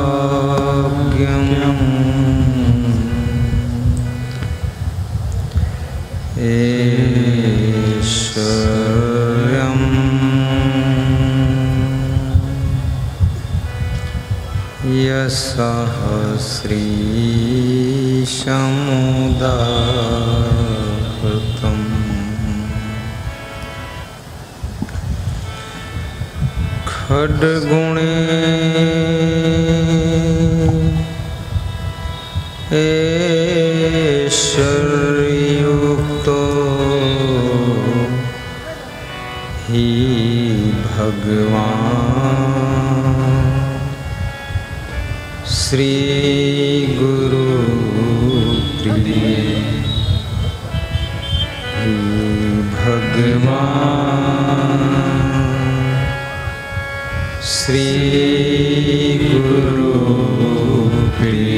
वैराग्यम् ऐश्वर्यम् यशः श्रीशमुदाहृतम् खड्गुणे ऐश्वर्युक्तो हि भगवान् श्री गुरु प्रिय भगवान श्री गुरु प्रिय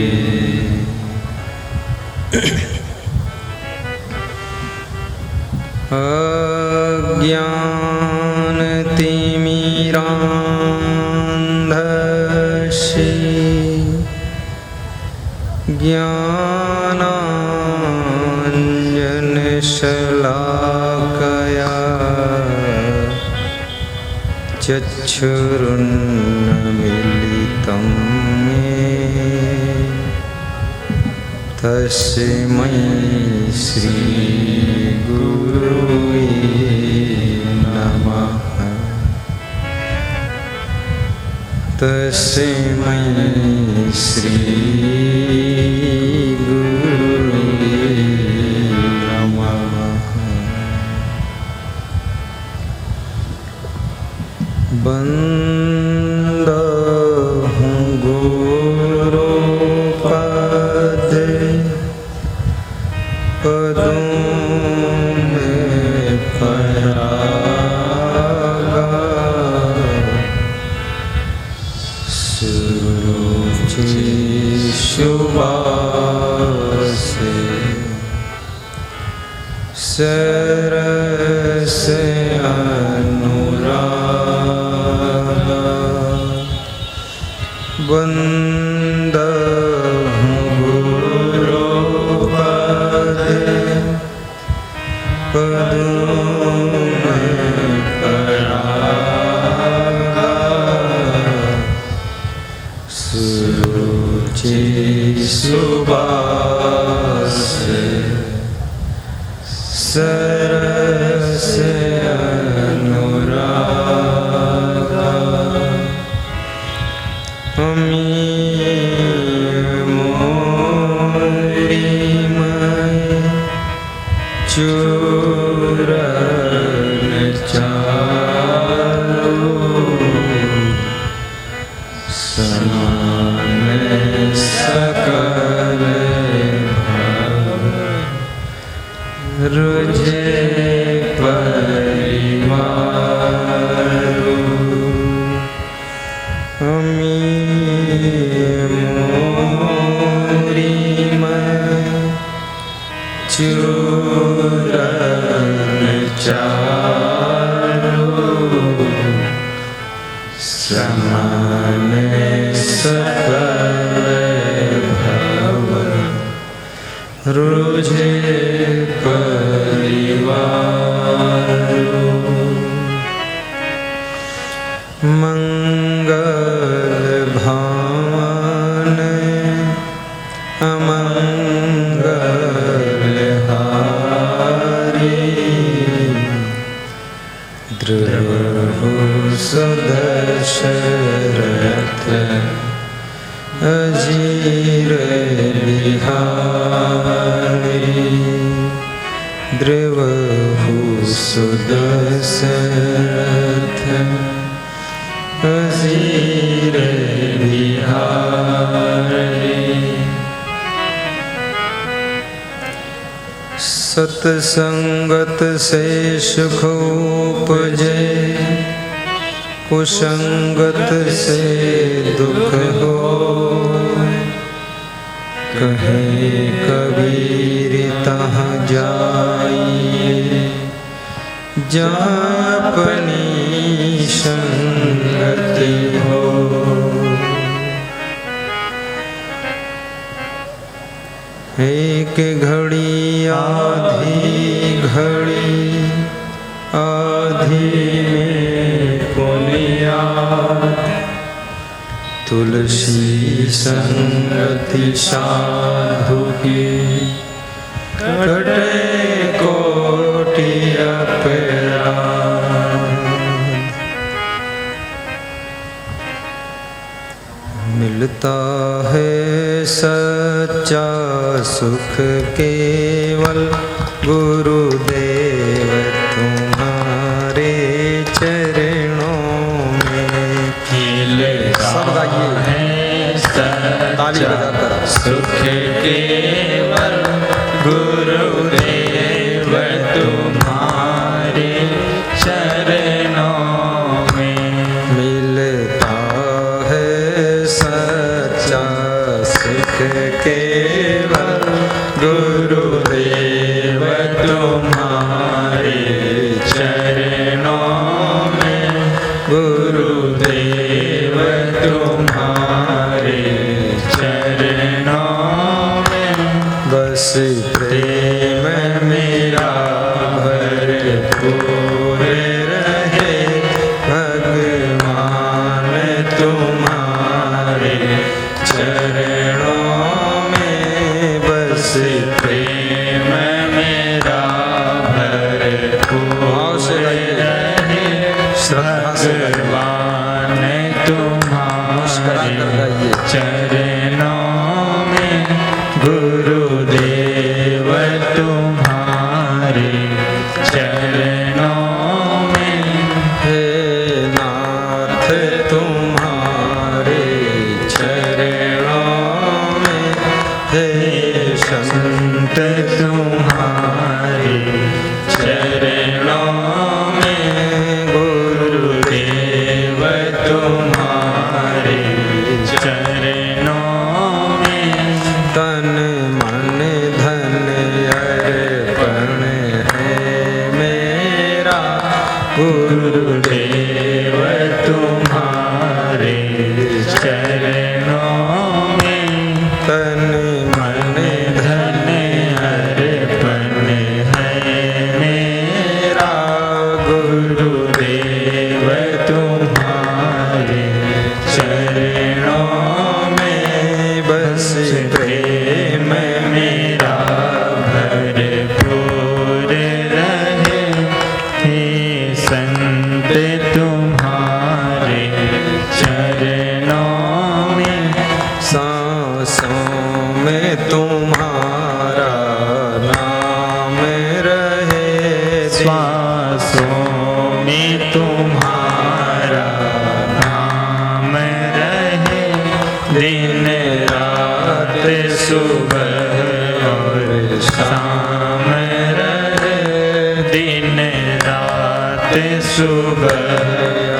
अज्ञानतिमिरान्धस्य ज्ञानाञ्जनशलाकया चक्षुरुन्मीलितं येन तस्मै श्री गुरुवे नमः। तस्मै श्री गुरुवे नमः। बंदहूँ गुरुपद पदों में परागा सुरुचि सुबास सरस अनुराग बंदहूँ गुरुपद पदों में परागा सुरुचि सुबास सरस अनुरागा चूरन चालू समान सकल रुझे परिवारू चूरन चालू समान सकल भव रुझे परिवारू मंगल भावन अमंगलहारी द्रवहु सुदशरथ अजीर बिहारी द्रवहु सुदशरथ अजीर बिहारी सत्संगत से सुख उपजे कुसंगत से दुख हो कहे कबीर तहाँ जाइए जहाँ अपनी संगति एक घड़ी आधी घड़ी आधी में पुनिया तुलसी संगति साधु की कटे कोटि अपराध। मिलता है सच्चा सुख केवल गुरुदेव तुम्हारे चरणों में। सब गाइए, ताली बजाकर। सुख केवल गुरुदेव तुम्हारे चरणों में। मिलता है सच्चा सुख केवल गुरुदेव तुम्हारे चरणों में। गुरुदेव तुम्हारे चरणों में। बस प्रेम मेरा भरपूर रहे भगवान तुम्हारे चरणों में। बस प्रेम मेरा भरपूर रहे भगवान तुम्हारे चरणों में। गुरुदेव तुम्हारे चरणों में। हे नाथ तुम्हारे चरणों में। हे संत तुम्हारे चरणों में। गुरुदेव तुम्हारे चरणों में। तन मन धन अर्पण है मेरा गुरुदेव तुम्हारे चरणों में। तन मन धन अर्पण है मेरा गुरुदेव तुम्हारे चरणों में। बस प्रेम मेरा भरपूर रहे। हे संत तुम्हारे चरणों में। सांसों में तुम्हारा नाम रहे। श्वासों में तुम्हारा नाम रहे। दिन रात सुबह और शाम रहे। दिन रात सुबह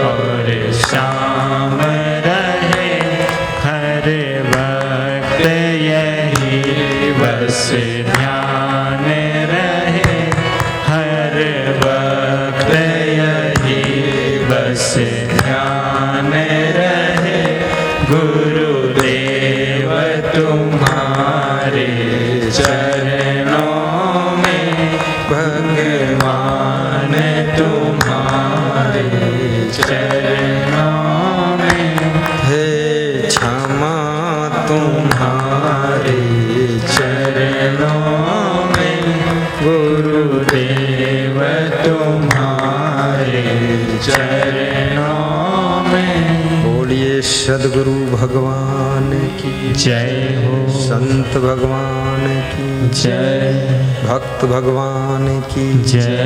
और शाम रहे। हर वक्त यही बस ध्यान रहे। हर वक्त यही बस ध्यान रहे। गुरुदेव तुम्हारे चरणों में। भगवान तुम्हारे चरणों में। हे क्षमा तुम्हारे चरणों में। गुरुदेव तुम्हारे चरणों में। बोलिए सद्गुरु भगवान की जय हो। संत भगवान की जय। भक्त भगवान की जय।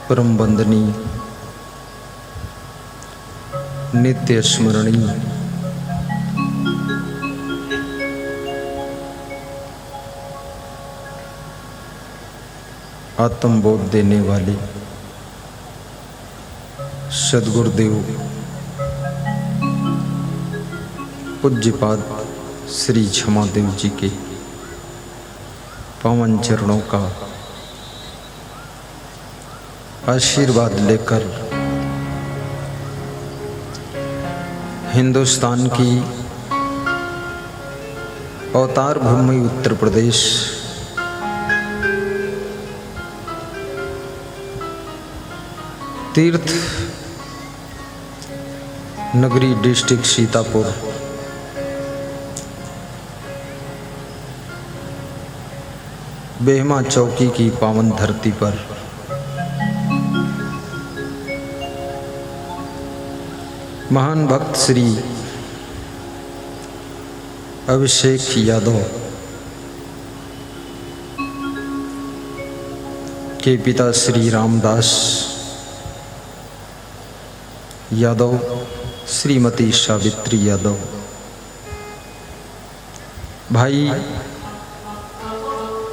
परम वंदनीय नित्य स्मरणीय आत्मबोध देने वाले सद्गुरुदेव पूज्यपाद श्री क्षमादेव जी के पावन चरणों का आशीर्वाद लेकर हिंदुस्तान की अवतार भूमि उत्तर प्रदेश तीर्थ नगरी डिस्ट्रिक्ट सीतापुर बेहमा चौकी की पावन धरती पर महान भक्त श्री अभिषेक यादव के पिता श्री रामदास यादव, श्रीमती सावित्री यादव, भाई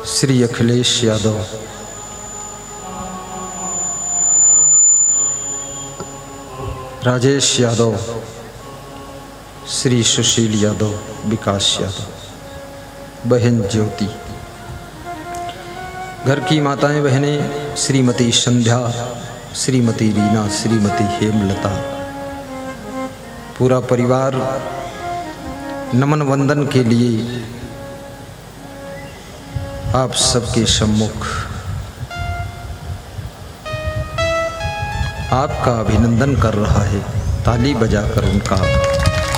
श्री अखिलेश यादव, राजेश यादव, श्री सुशील यादव, विकास यादव, बहन ज्योति, घर की माताएं बहनें श्रीमती संध्या, श्रीमती रीना, श्रीमती हेमलता, पूरा परिवार नमन वंदन के लिए आप सबके सम्मुख आपका अभिनंदन कर रहा है। ताली बजाकर उनका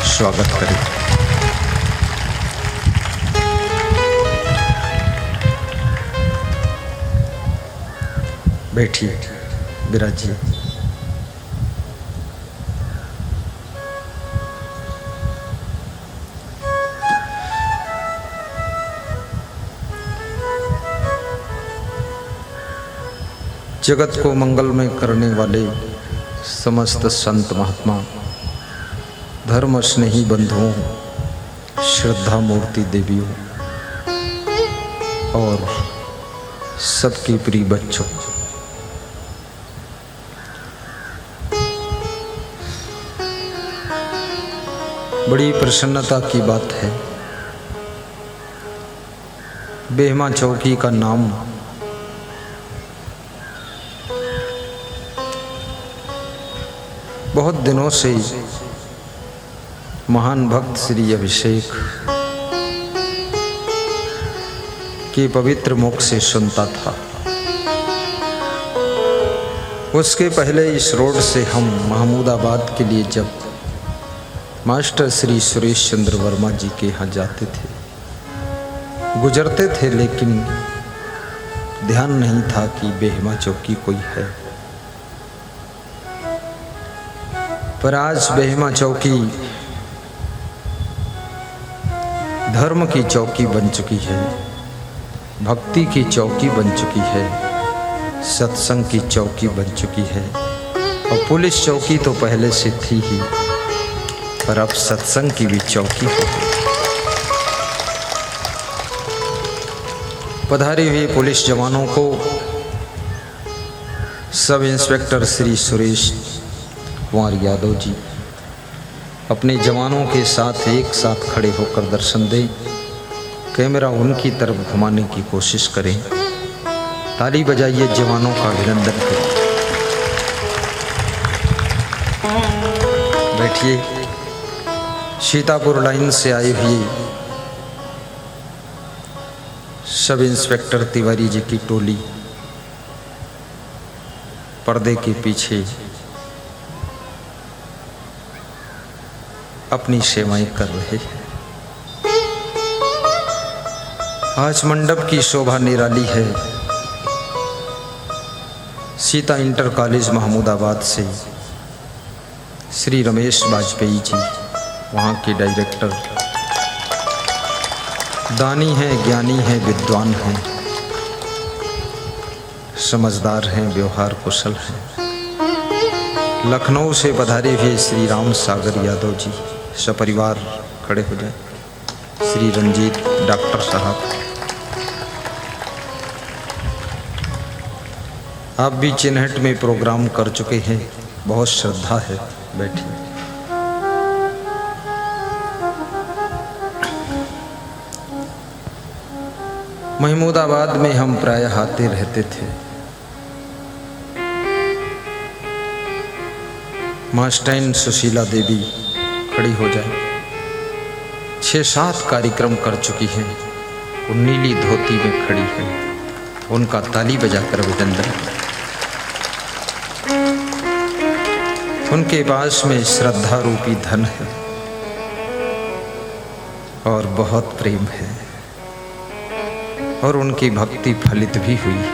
स्वागत करें। बैठिए, विराजिए। जगत को मंगलमय करने वाले समस्त संत महात्मा, धर्म स्नेही बंधुओं, श्रद्धा मूर्ति देवियों और सबके प्रिय बच्चों, बड़ी प्रसन्नता की बात है, बेहमा चौकी का नाम बहुत दिनों से महान भक्त श्री अभिषेक के पवित्र मुख से सुनता था। उसके पहले इस रोड से हम महमूदाबाद के लिए जब मास्टर श्री सुरेश चंद्र वर्मा जी के यहाँ जाते थे, गुजरते थे, लेकिन ध्यान नहीं था कि बेहमा चौकी कोई है। पर आज बेहमा चौकी धर्म की चौकी बन चुकी है, भक्ति की चौकी बन चुकी है, सत्संग की चौकी बन चुकी है। और पुलिस चौकी तो पहले से थी ही, पर अब सत्संग की भी चौकी हो गई। पधारे हुए पुलिस जवानों को सब इंस्पेक्टर श्री सुरेश कुमार यादव जी अपने जवानों के साथ एक साथ खड़े होकर दर्शन दें। कैमरा उनकी तरफ घुमाने की कोशिश करें। ताली बजाइए, जवानों का अभिनंदन करें। बैठिए। सीतापुर लाइन से आए हुए सब इंस्पेक्टर तिवारी जी की टोली पर्दे के पीछे अपनी सेवाएं कर रहे हैं। आज मंडप की शोभा निराली है। सीता इंटर कॉलेज महमूदाबाद से श्री रमेश वाजपेयी जी, वहाँ के डायरेक्टर, दानी हैं, ज्ञानी हैं, विद्वान हैं, समझदार हैं, व्यवहार कुशल हैं। लखनऊ से पधारे हुए श्री राम सागर यादव जी सपरिवार खड़े हो जाए। श्री रंजीत डॉक्टर साहब, आप भी चिन्हट में प्रोग्राम कर चुके हैं, बहुत श्रद्धा है। बैठिए। महमूदाबाद में हम प्रायः आते रहते थे। मास्टराइन सुशीला देवी खड़ी हो जाए। 6-7 कार्यक्रम कर चुकी हैं। वो नीली धोती में खड़ी है। उनका ताली बजाकर अभिनंदन। उनके पास में श्रद्धा रूपी धन है और बहुत प्रेम है और उनकी भक्ति फलित भी हुई है।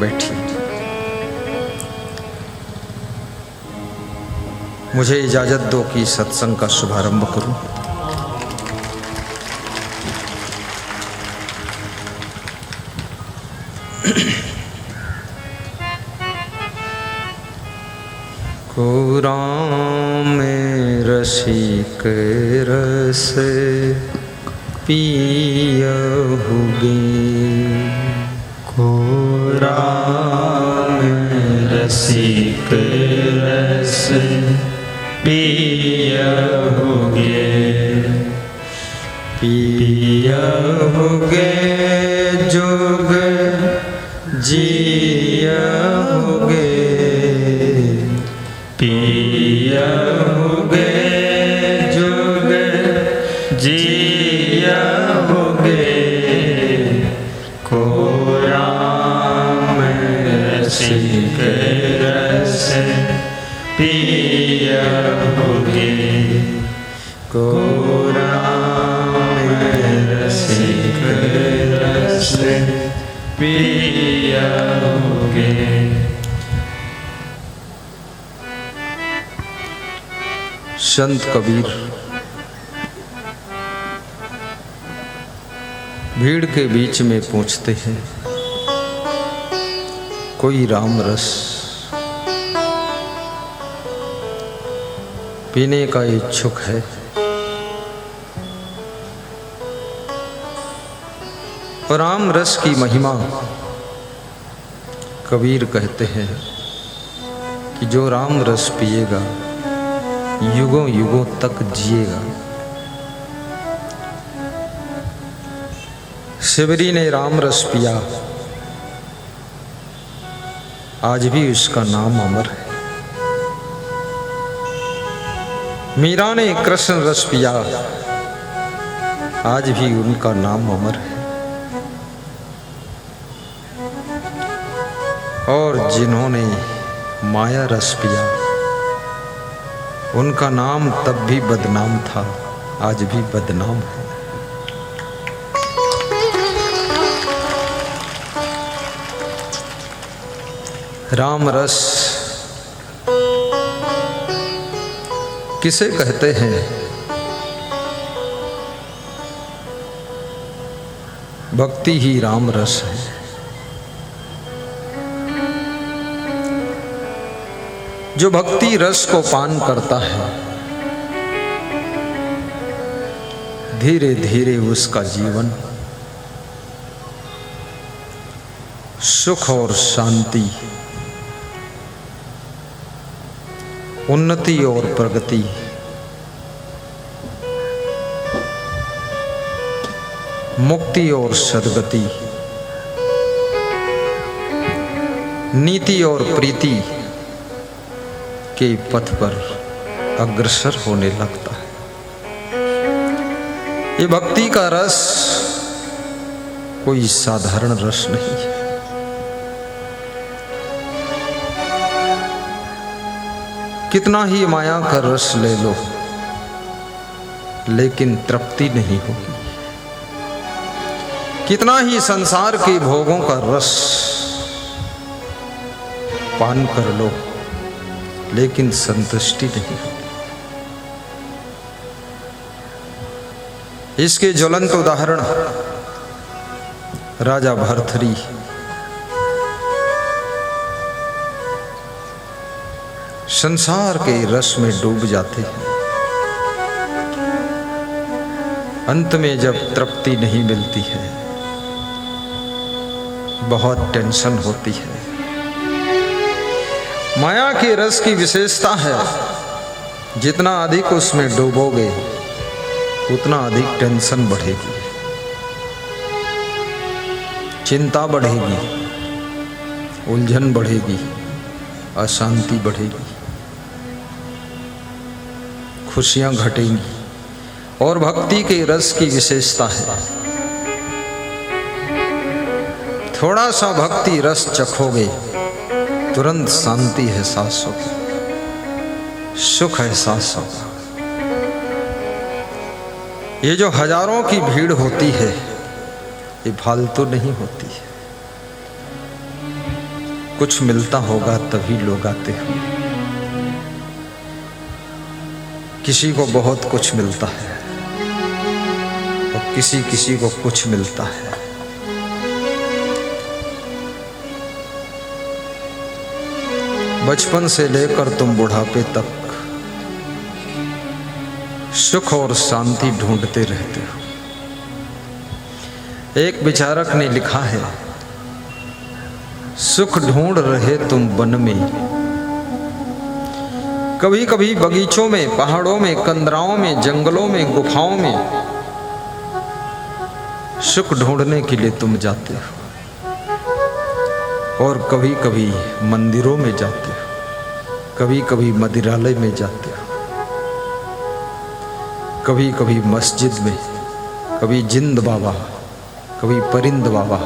बैठिए। मुझे इजाजत दो कि सत्संग का शुभारंभ करूं। को राम रसिक रस पियहुगे, को राम रसिक रस पियहुगे, पियहुगे जुग जियहुगे, पियहुगे जुग जियहुगे, को राम रसिक रस पियहुगे, को राम रसिक रस पियहुगे। संत कबीर भीड़ के बीच में पूछते हैं, कोई राम रस पीने का इच्छुक है? और राम रस की महिमा कबीर कहते हैं कि जो राम रस पिएगा युगों युगों तक जिएगा। शिवरी ने राम रस पिया, आज भी उसका नाम अमर है। मीरा ने कृष्ण रस पिया, आज भी उनका नाम अमर है। और जिन्होंने माया रस पिया, उनका नाम तब भी बदनाम था, आज भी बदनाम है। राम रस किसे कहते हैं? भक्ति ही राम रस है। जो भक्ति रस को पान करता है, धीरे धीरे उसका जीवन सुख और शांति, उन्नति और प्रगति, मुक्ति और सद्गति, नीति और प्रीति के पथ पर अग्रसर होने लगता है। ये भक्ति का रस कोई साधारण रस नहीं है। कितना ही माया का रस ले लो, लेकिन तृप्ति नहीं होगी। कितना ही संसार के भोगों का रस पान कर लो, लेकिन संतुष्टि नहीं होती। इसके ज्वलंत उदाहरण राजा भर्तृहरि संसार के रस में डूब जाते हैं। अंत में जब तृप्ति नहीं मिलती है, बहुत टेंशन होती है। माया के रस की विशेषता है, जितना अधिक उसमें डूबोगे उतना अधिक टेंशन बढ़ेगी। चिंता बढ़ेगी, उलझन बढ़ेगी, अशांति बढ़ेगी, खुशियां घटेंगी। और भक्ति के रस की विशेषता है, थोड़ा सा भक्ति रस चखोगे तुरंत शांति एहसास होगी, सुख एहसास होगा। ये जो हजारों की भीड़ होती है ये फालतू नहीं होती है, कुछ मिलता होगा तभी लोग आते हो। किसी को बहुत कुछ मिलता है और किसी को कुछ मिलता है। बचपन से लेकर तुम बुढ़ापे तक सुख और शांति ढूंढते रहते हो। एक विचारक ने लिखा है, सुख ढूंढ रहे तुम वन में, कभी कभी बगीचों में, पहाड़ों में, कंदराओं में, जंगलों में, गुफाओं में सुख ढूंढने के लिए तुम जाते हो। और कभी कभी मंदिरों में जाते हो, कभी कभी मदिरालय में जाते हो, कभी कभी मस्जिद में, कभी जिंद बाबा, कभी परिंद बाबा,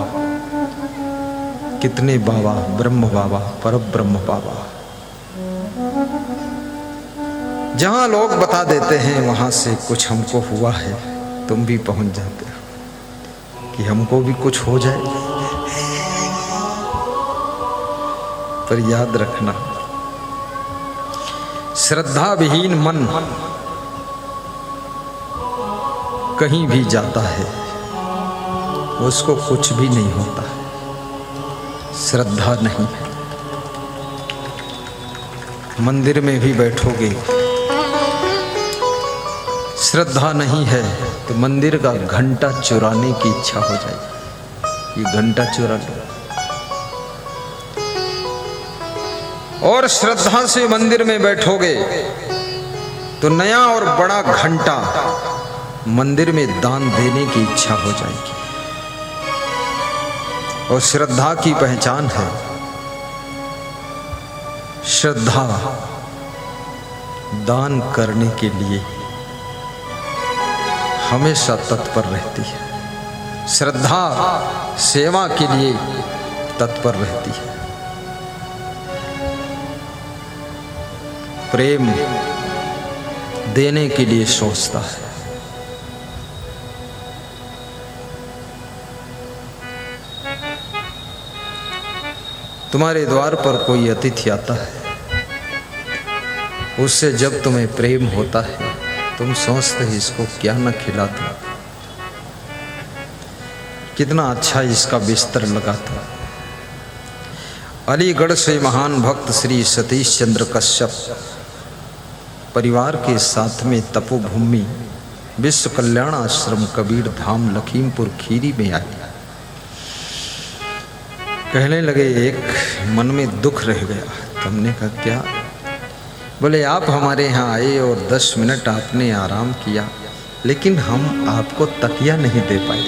कितने बाबा, ब्रह्म बाबा, परब्रह्म बाबा। जहां लोग बता देते हैं वहां से कुछ हमको हुआ है, तुम भी पहुंच जाते हो कि हमको भी कुछ हो जाए। पर याद रखना, श्रद्धा विहीन मन कहीं भी जाता है उसको कुछ भी नहीं होता है। श्रद्धा नहीं है, मंदिर में भी बैठोगे, श्रद्धा नहीं है तो मंदिर का घंटा चुराने की इच्छा हो जाएगी, ये घंटा चुरा लो। और श्रद्धा से मंदिर में बैठोगे तो नया और बड़ा घंटा मंदिर में दान देने की इच्छा हो जाएगी। और श्रद्धा की पहचान है, श्रद्धा दान करने के लिए हमेशा तत्पर रहती है, श्रद्धा सेवा के लिए तत्पर रहती है। प्रेम देने के लिए सोचता है। तुम्हारे द्वार पर कोई अतिथि आता है, उससे जब तुम्हें प्रेम होता है तुम सोचते हो इसको क्या न खिला दूं, कितना अच्छा इसका बिस्तर लगाता। अलीगढ़ से महान भक्त श्री सतीश चंद्र कश्यप परिवार के साथ में तपोभूमि विश्व कल्याण आश्रम कबीर धाम लखीमपुर खीरी में आए। कहने लगे, एक मन में दुख रह गया। तुमने कहा क्या? बोले आप हमारे यहाँ आए और 10 मिनट आपने आराम किया, लेकिन हम आपको तकिया नहीं दे पाए,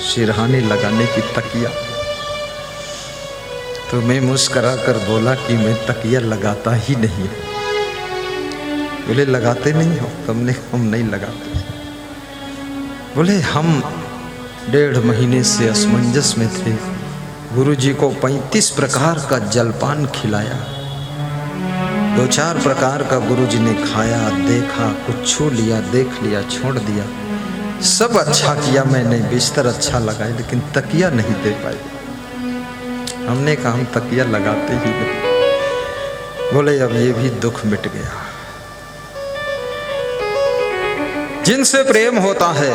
सिरहाने लगाने की तकिया। तो मैं मुस्करा कर बोला कि मैं तकिया लगाता ही नहीं। बोले लगाते नहीं हो? तुमने हम नहीं लगाते। बोले हम 1.5 महीने से असमंजस में थे, गुरुजी को 35 प्रकार का जलपान खिलाया, 2-4 प्रकार का गुरुजी ने खाया, देखा, कुछ छू लिया, देख लिया, छोड़ दिया, सब अच्छा किया मैंने, बिस्तर अच्छा लगाया, लेकिन तकिया नहीं दे पाए। हमने कहा हम तकिया लगाते ही नहीं। बोले अब ये भी दुख मिट गया। जिनसे प्रेम होता है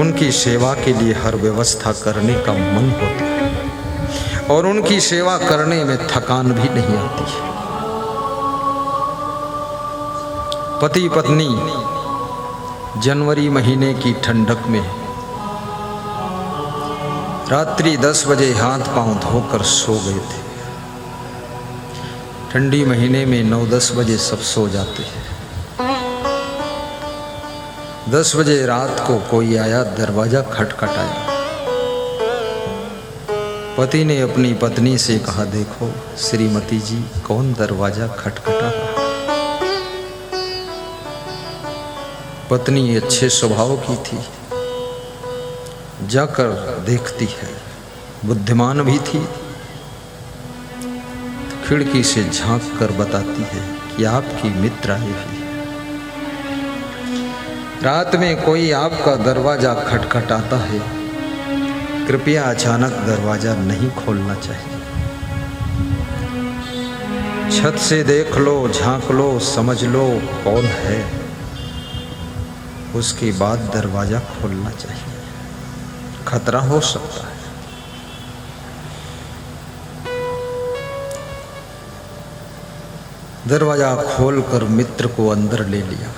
उनकी सेवा के लिए हर व्यवस्था करने का मन होता है और उनकी सेवा करने में थकान भी नहीं आती है। पति पत्नी जनवरी महीने की ठंडक में रात्रि 10 बजे हाथ पांव धोकर सो गए थे। ठंडी महीने में 9-10 बजे सब सो जाते हैं। 10 बजे रात को कोई आया, दरवाजा खटखटाया। पति ने अपनी पत्नी से कहा, देखो श्रीमती जी, कौन दरवाजा खटखटा रहा है। पत्नी अच्छे स्वभाव की थी, जाकर देखती है, बुद्धिमान भी थी, खिड़की से झांक कर बताती है कि आपकी मित्र आई हुई है। रात में कोई आपका दरवाजा खटखटाता है, कृपया अचानक दरवाजा नहीं खोलना चाहिए। छत से देख लो, झांक लो, समझ लो कौन है, उसके बाद दरवाजा खोलना चाहिए, खतरा हो सकता है। दरवाजा खोलकर मित्र को अंदर ले लिया।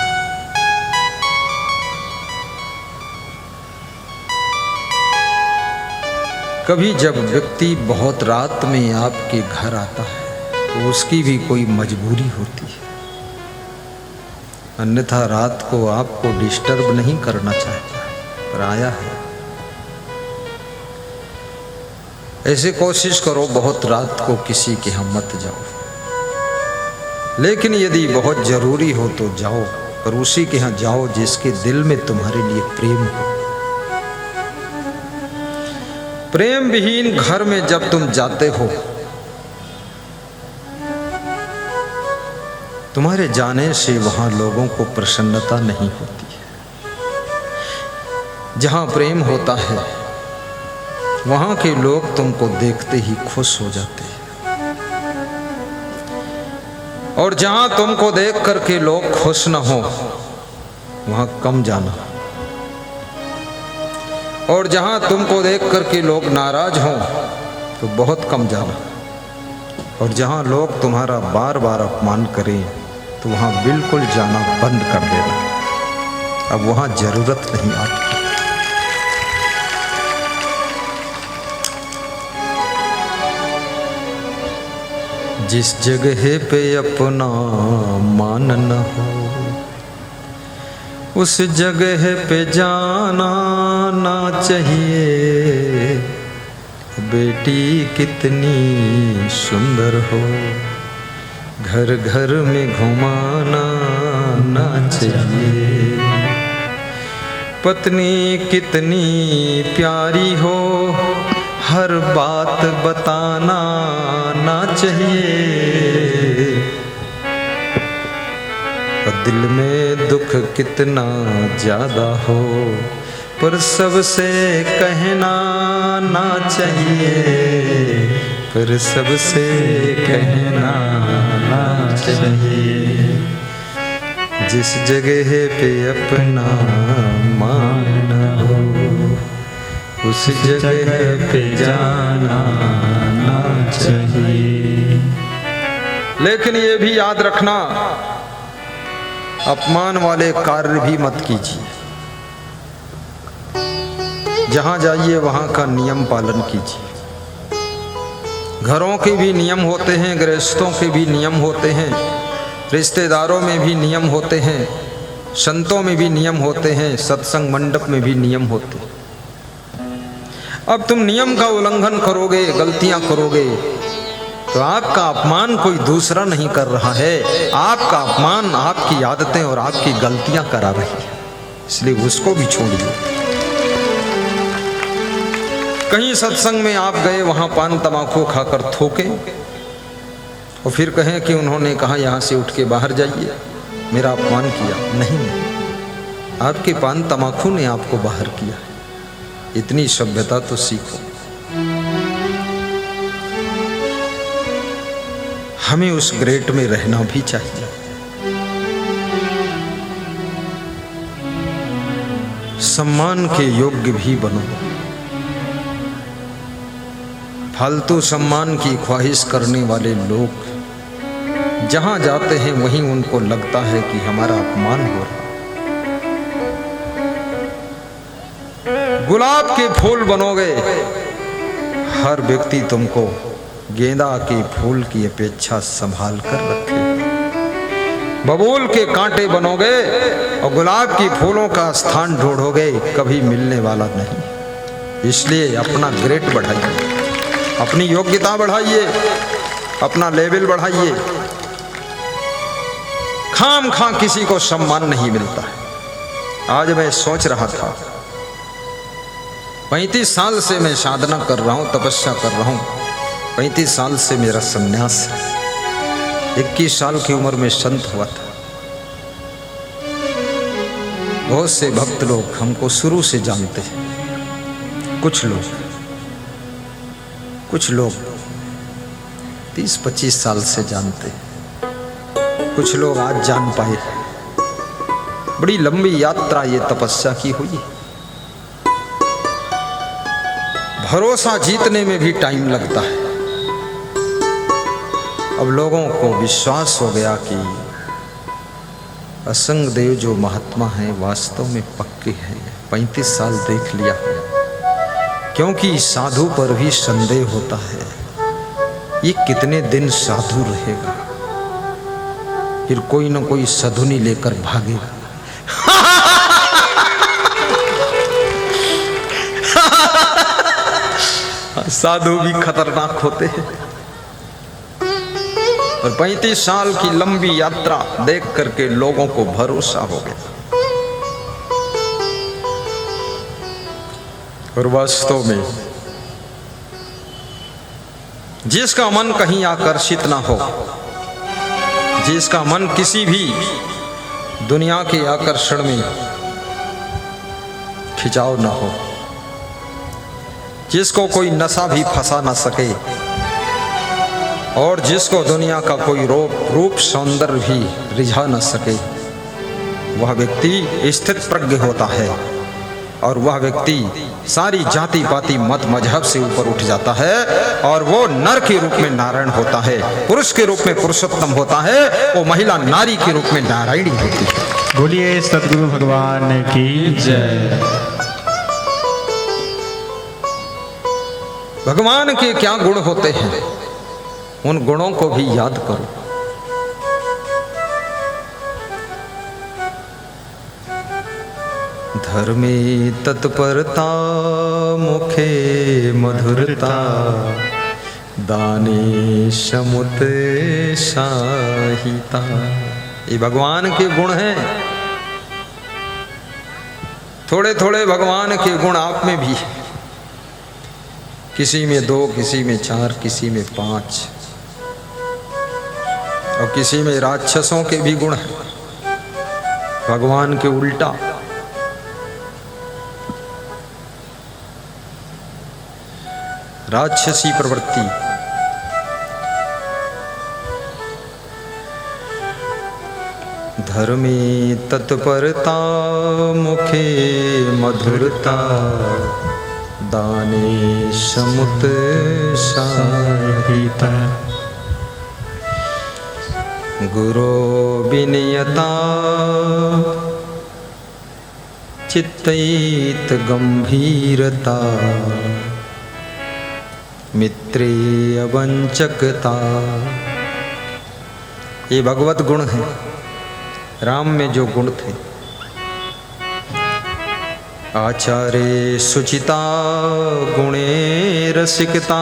कभी जब व्यक्ति बहुत रात में आपके घर आता है तो उसकी भी कोई मजबूरी होती है, अन्यथा रात को आपको डिस्टर्ब नहीं करना चाहता, पर आया है। ऐसे कोशिश करो बहुत रात को किसी के यहाँ मत जाओ, लेकिन यदि बहुत जरूरी हो तो जाओ, पर उसी के यहाँ जाओ जिसके दिल में तुम्हारे लिए प्रेम हो। प्रेम विहीन घर में जब तुम जाते हो, तुम्हारे जाने से वहां लोगों को प्रसन्नता नहीं होती है। जहां प्रेम होता है वहां के लोग तुमको देखते ही खुश हो जाते हैं, और जहां तुमको देख करके लोग खुश न हो वहां कम जाना, और जहां तुमको देख करके लोग नाराज हों तो बहुत कम जाना, और जहां लोग तुम्हारा बार बार अपमान करें तो वहां बिल्कुल जाना बंद कर देना। अब वहां जरूरत नहीं आपकी। जिस जगह पे अपना मान न हो उस जगह पे जाना ना चाहिए। बेटी कितनी सुंदर हो घर घर में घुमाना ना चाहिए। पत्नी कितनी प्यारी हो हर बात बताना ना चाहिए। दिल में दुख कितना ज्यादा हो पर सबसे कहना ना चाहिए, पर सबसे कहना ना चाहिए। जिस जगह पे अपना मान हो उस जगह पे जाना ना चाहिए। लेकिन ये भी याद रखना, अपमान वाले कार्य भी मत कीजिए। जहां जाइए वहां का नियम पालन कीजिए। घरों के भी नियम होते हैं, गृहस्थों के भी नियम होते हैं, रिश्तेदारों में भी नियम होते हैं, संतों में भी नियम होते हैं, सत्संग मंडप में भी नियम होते हैं। अब तुम नियम का उल्लंघन करोगे, गलतियां करोगे तो आपका अपमान कोई दूसरा नहीं कर रहा है, आपका अपमान आपकी आदतें और आपकी गलतियां करा रही है। इसलिए उसको भी छोड़िए। कहीं सत्संग में आप गए, वहां पान तमाकू खाकर थूके और फिर कहें कि उन्होंने कहा यहां से उठ के बाहर जाइए, मेरा अपमान किया। नहीं, आपके पान तमाकू ने आपको बाहर किया। इतनी सभ्यता तो सीखो। हमें उस ग्रेड में रहना भी चाहिए। सम्मान के योग्य भी बनो। फालतू सम्मान की ख्वाहिश करने वाले लोग जहां जाते हैं वहीं उनको लगता है कि हमारा अपमान हो रहा। गुलाब के फूल बनोगे, हर व्यक्ति तुमको गेंदा के फूल की अपेक्षा संभाल कर रखे। बबूल के कांटे बनोगे और गुलाब की फूलों का स्थान ढूंढोगे, कभी मिलने वाला नहीं। इसलिए अपना ग्रेड बढ़ाइए। अपनी योग्यता बढ़ाइए, अपना लेवल बढ़ाइए। खाम खां किसी को सम्मान नहीं मिलता है। आज मैं सोच रहा था, 35 साल से मैं साधना कर रहा हूं, तपस्या कर रहा हूं, 35 साल से मेरा संन्यास है। 21 साल की उम्र में संत हुआ था। बहुत से भक्त लोग हमको शुरू से जानते हैं। कुछ लोग 30-25 साल से जानते हैं। कुछ लोग आज जान पाए। बड़ी लंबी यात्रा ये तपस्या की हुई। भरोसा जीतने में भी टाइम लगता है। अब लोगों को विश्वास हो गया कि असंग देव जो महात्मा हैं वास्तव में पक्के हैं। 35 साल देख लिया है। क्योंकि साधु पर भी संदेह होता है, ये कितने दिन साधु रहेगा, फिर कोई ना कोई साधुनी लेकर भागेगा। साधु भी खतरनाक होते हैं। और 35 साल की लंबी यात्रा देख करके लोगों को भरोसा हो गया। और वास्तव में जिसका मन कहीं आकर्षित ना हो, जिसका मन किसी भी दुनिया के आकर्षण में खिंचाव ना हो, जिसको कोई नशा भी फंसा ना सके, और जिसको दुनिया का कोई रूप सौंदर्य भी रिझा न सके, वह व्यक्ति स्थित प्रज्ञ होता है। और वह व्यक्ति सारी जाति पाति मत मजहब से ऊपर उठ जाता है। और वो नर के रूप में नारायण होता है, पुरुष के रूप में पुरुषोत्तम होता है, वो महिला नारी के रूप में नारायणी होती है। बोलिए सद्गुरु भगवान की जय। भगवान के क्या गुण होते हैं, उन गुणों को भी याद करो। धर्मे तत्परता, मुखे मधुरता, दाने समुत साहिता। ये भगवान के गुण हैं। थोड़े थोड़े भगवान के गुण आप में भी, किसी में 2, किसी में 4, किसी में 5, और किसी में राक्षसों के भी गुण हैं। भगवान के उल्टा। राक्षसी प्रवृत्ति। धर्मे तत्परता, मुखे मधुरता, दाने समुत साहिता। गुरो विनयता, चित्तैत गंभीरता, मित्रे अवंचकता। ये भगवत गुण है। राम में जो गुण थे, आचार्य शुचिता, गुणे रसिकता,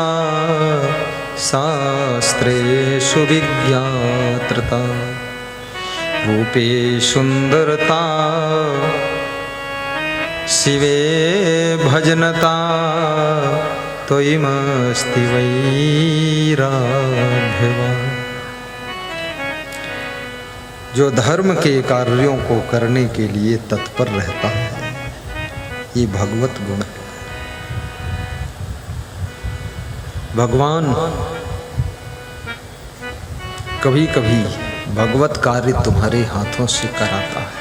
शास्त्रे सुविज्ञात्रता, रूपे सुंदरता, शिवे भजनता, त्वयिमस्ति वैराग्यवा। जो धर्म के कार्यों को करने के लिए तत्पर रहता है, ये भगवत गुण है। भगवान कभी कभी भगवत कार्य तुम्हारे हाथों से कराता है।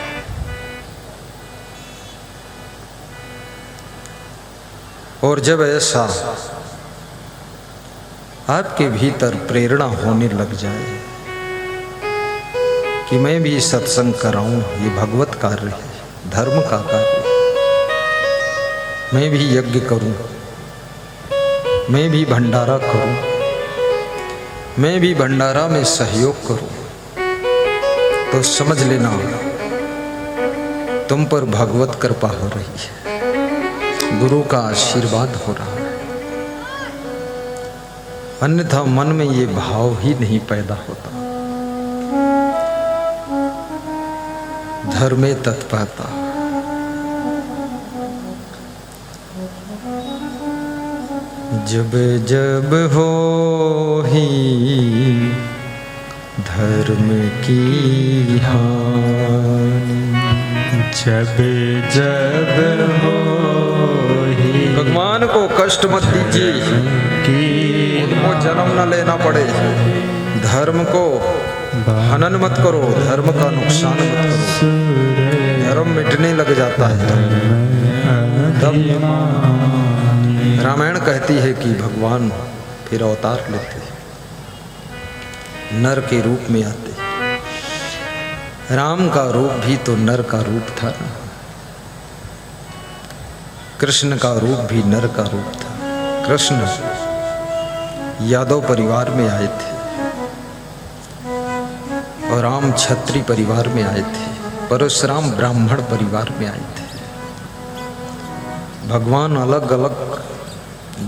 और जब ऐसा आपके भीतर प्रेरणा होने लग जाए कि मैं भी सत्संग कराऊं, ये भगवत कार्य है, धर्म का कार्य, मैं भी यज्ञ करूं, मैं भी भंडारा करूं, मैं भी भंडारा में सहयोग करूं, तो समझ लेना तुम पर भगवत कृपा हो रही है, गुरु का आशीर्वाद हो रहा है। अन्यथा मन में ये भाव ही नहीं पैदा होता। धर्मे तत्परता, जब जब हो ही धर्म की हानि, जब जब हो ही भगवान को कष्ट मत दीजिए की उनको जन्म न लेना पड़े। धर्म को हनन मत करो, धर्म का नुकसान मत करो। धर्म मिटने लग जाता है तब रामायण कहती है कि भगवान फिर अवतार लेते, नर के रूप में आते। राम का रूप भी तो नर का रूप था ना, कृष्ण का रूप भी नर का रूप था। कृष्ण यादव परिवार में आए थे और राम क्षत्रिय परिवार में आए थे, परशुराम ब्राह्मण परिवार में आए थे। भगवान अलग अलग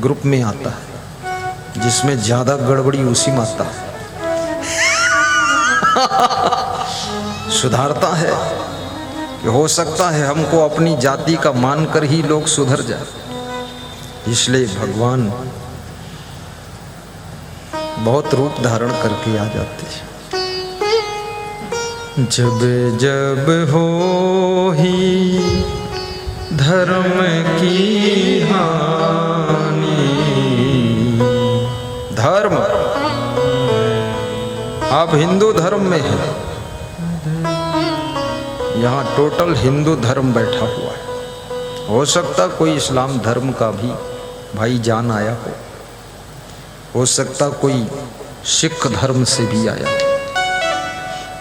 ग्रुप में आता है, जिसमें ज्यादा गड़बड़ी उसी में आता है। सुधारता है कि हो सकता है हमको अपनी जाति का मानकर ही लोग सुधर जाए, इसलिए भगवान बहुत रूप धारण करके आ जाते हैं। जब जब हो ही धर्म की हानि, धर्म आप हिंदू धर्म में हैं, यहाँ टोटल हिंदू धर्म बैठा हुआ है। हो सकता कोई इस्लाम धर्म का भी भाईजान आया हो सकता कोई सिख धर्म से भी आया हो,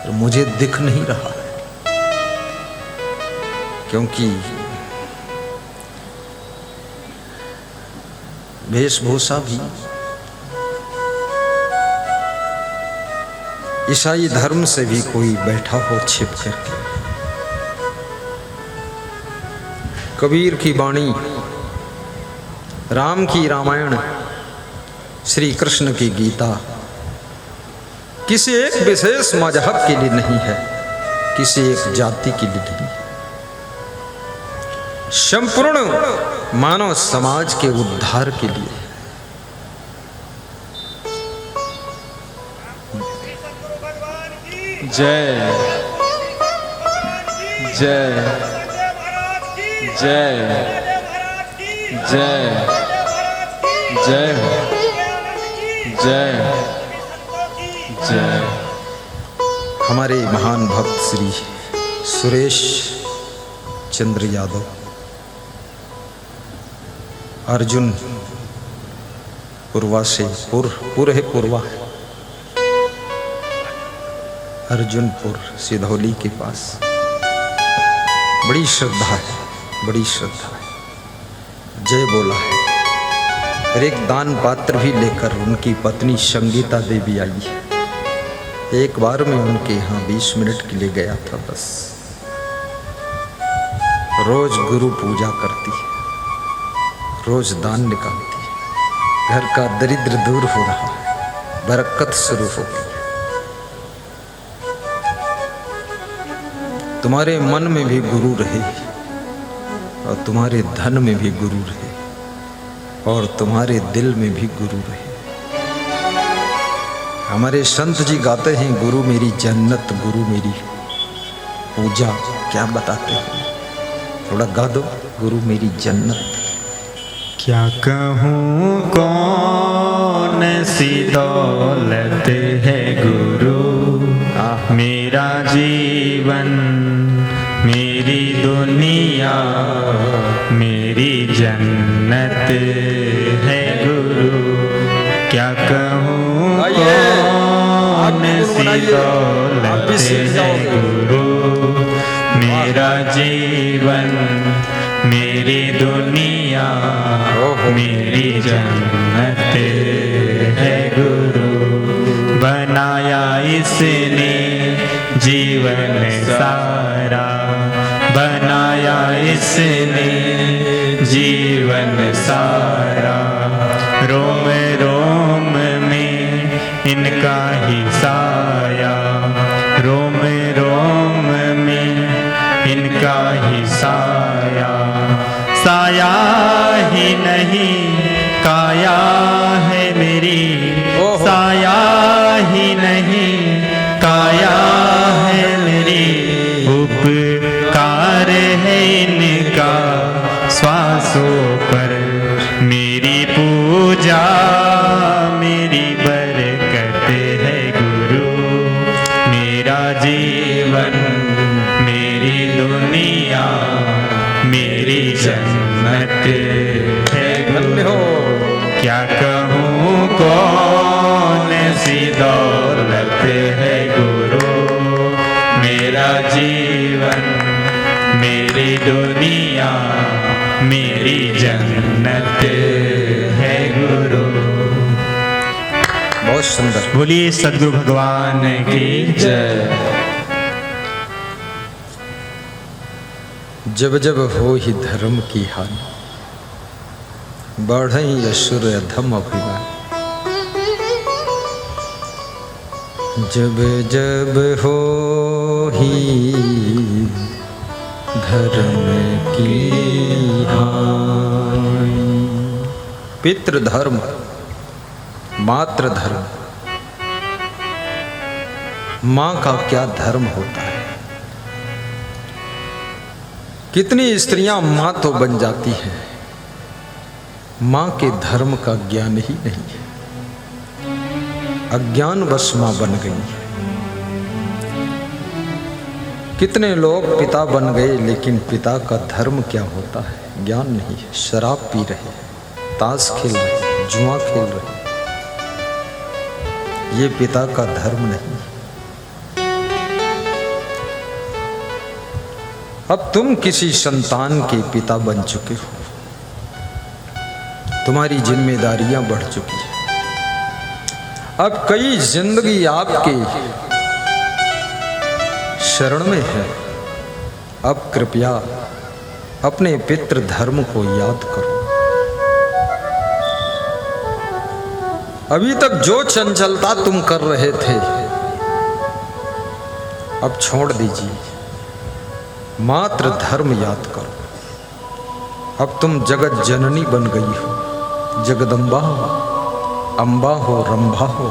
तो मुझे दिख नहीं रहा है, क्योंकि वेशभूषा भी ईसाई धर्म से भी कोई बैठा हो छिप करके। कबीर की वाणी, राम की रामायण, श्री कृष्ण की गीता किसी एक विशेष मजहब के लिए नहीं है, किसी एक जाति के लिए नहीं, संपूर्ण मानव समाज के उद्धार के लिए। जय जय जय जय जय जय जय। हमारे महान भक्त श्री सुरेश चंद्र यादव अर्जुन पुरवा से पुर है पूर्वा, अर्जुनपुर सिधौली के पास। बड़ी श्रद्धा है, बड़ी श्रद्धा है। जय बोला है। और एक दान पात्र भी लेकर उनकी पत्नी संगीता देवी आई है। एक बार मैं उनके यहाँ 20 मिनट के लिए गया था बस। रोज गुरु पूजा करती है, रोज दान निकालती है। घर का दरिद्र दूर हो रहा है, बरकत शुरू हो गई। तुम्हारे मन में भी गुरु रहे और तुम्हारे धन में भी गुरु रहे और तुम्हारे दिल में भी गुरु रहे। हमारे संत जी गाते हैं, गुरु मेरी जन्नत, गुरु मेरी पूजा। क्या बताते हैं, थोड़ा गा दो। गुरु मेरी जन्नत। क्या कहूँ कौन सी दौलत है गुरु, मेरा जीवन मेरी दुनिया मेरी जन्नत है गुरु। क्या कहूँ कौन सी दौलत है गुरु, मेरा जीवन मेरी दुनिया मेरी जन्नत है गुरु। बनाया इसने जीवन सारा, बनाया इसने जीवन सारा। रोम रोम इनका ही साया, रोम रोम में इनका ही साया, साया ही नहीं काया है मेरी, साया ही नहीं काया है मेरी, उपकार है इनका श्वासों पर, मेरी पूजा मेरी बरकत है गुरु, मेरा जीवन मेरी दुनिया मेरी जन्नत है गुरु, क्या कहूँ कौन सी दौलत है गुरु, मेरा जीवन मेरी दुनिया मेरी जन्नत है गुरु। बहुत सुंदर। बोलिए सद्गुरु भगवान की जय। जब जब हो ही धर्म की हानि, बढ़ई असुर अधम अभिमान, जब जब हो ही धर्म की हानि। पितृधर्म, मातृधर्म, माँ का क्या धर्म होता है। कितनी स्त्रियां माँ तो बन जाती हैं, माँ के धर्म का ज्ञान ही नहीं है, अज्ञान वश माँ बन गई है। कितने लोग पिता बन गए लेकिन पिता का धर्म क्या होता है ज्ञान नहीं है, शराब पी रहे, ताश खेल रहे, जुआ खेल रहे, ये पिता का धर्म नहीं है। अब तुम किसी संतान के पिता बन चुके हो, तुम्हारी जिम्मेदारियां बढ़ चुकी है। अब कई जिंदगी आपके शरण में है। अब कृपया अपने पितृ धर्म को याद करो। अभी तक जो चंचलता तुम कर रहे थे अब छोड़ दीजिए, मात्र धर्म याद करो। अब तुम जगत जननी बन गई हो, जगदम्बा हो, अम्बा हो, रंभा हो।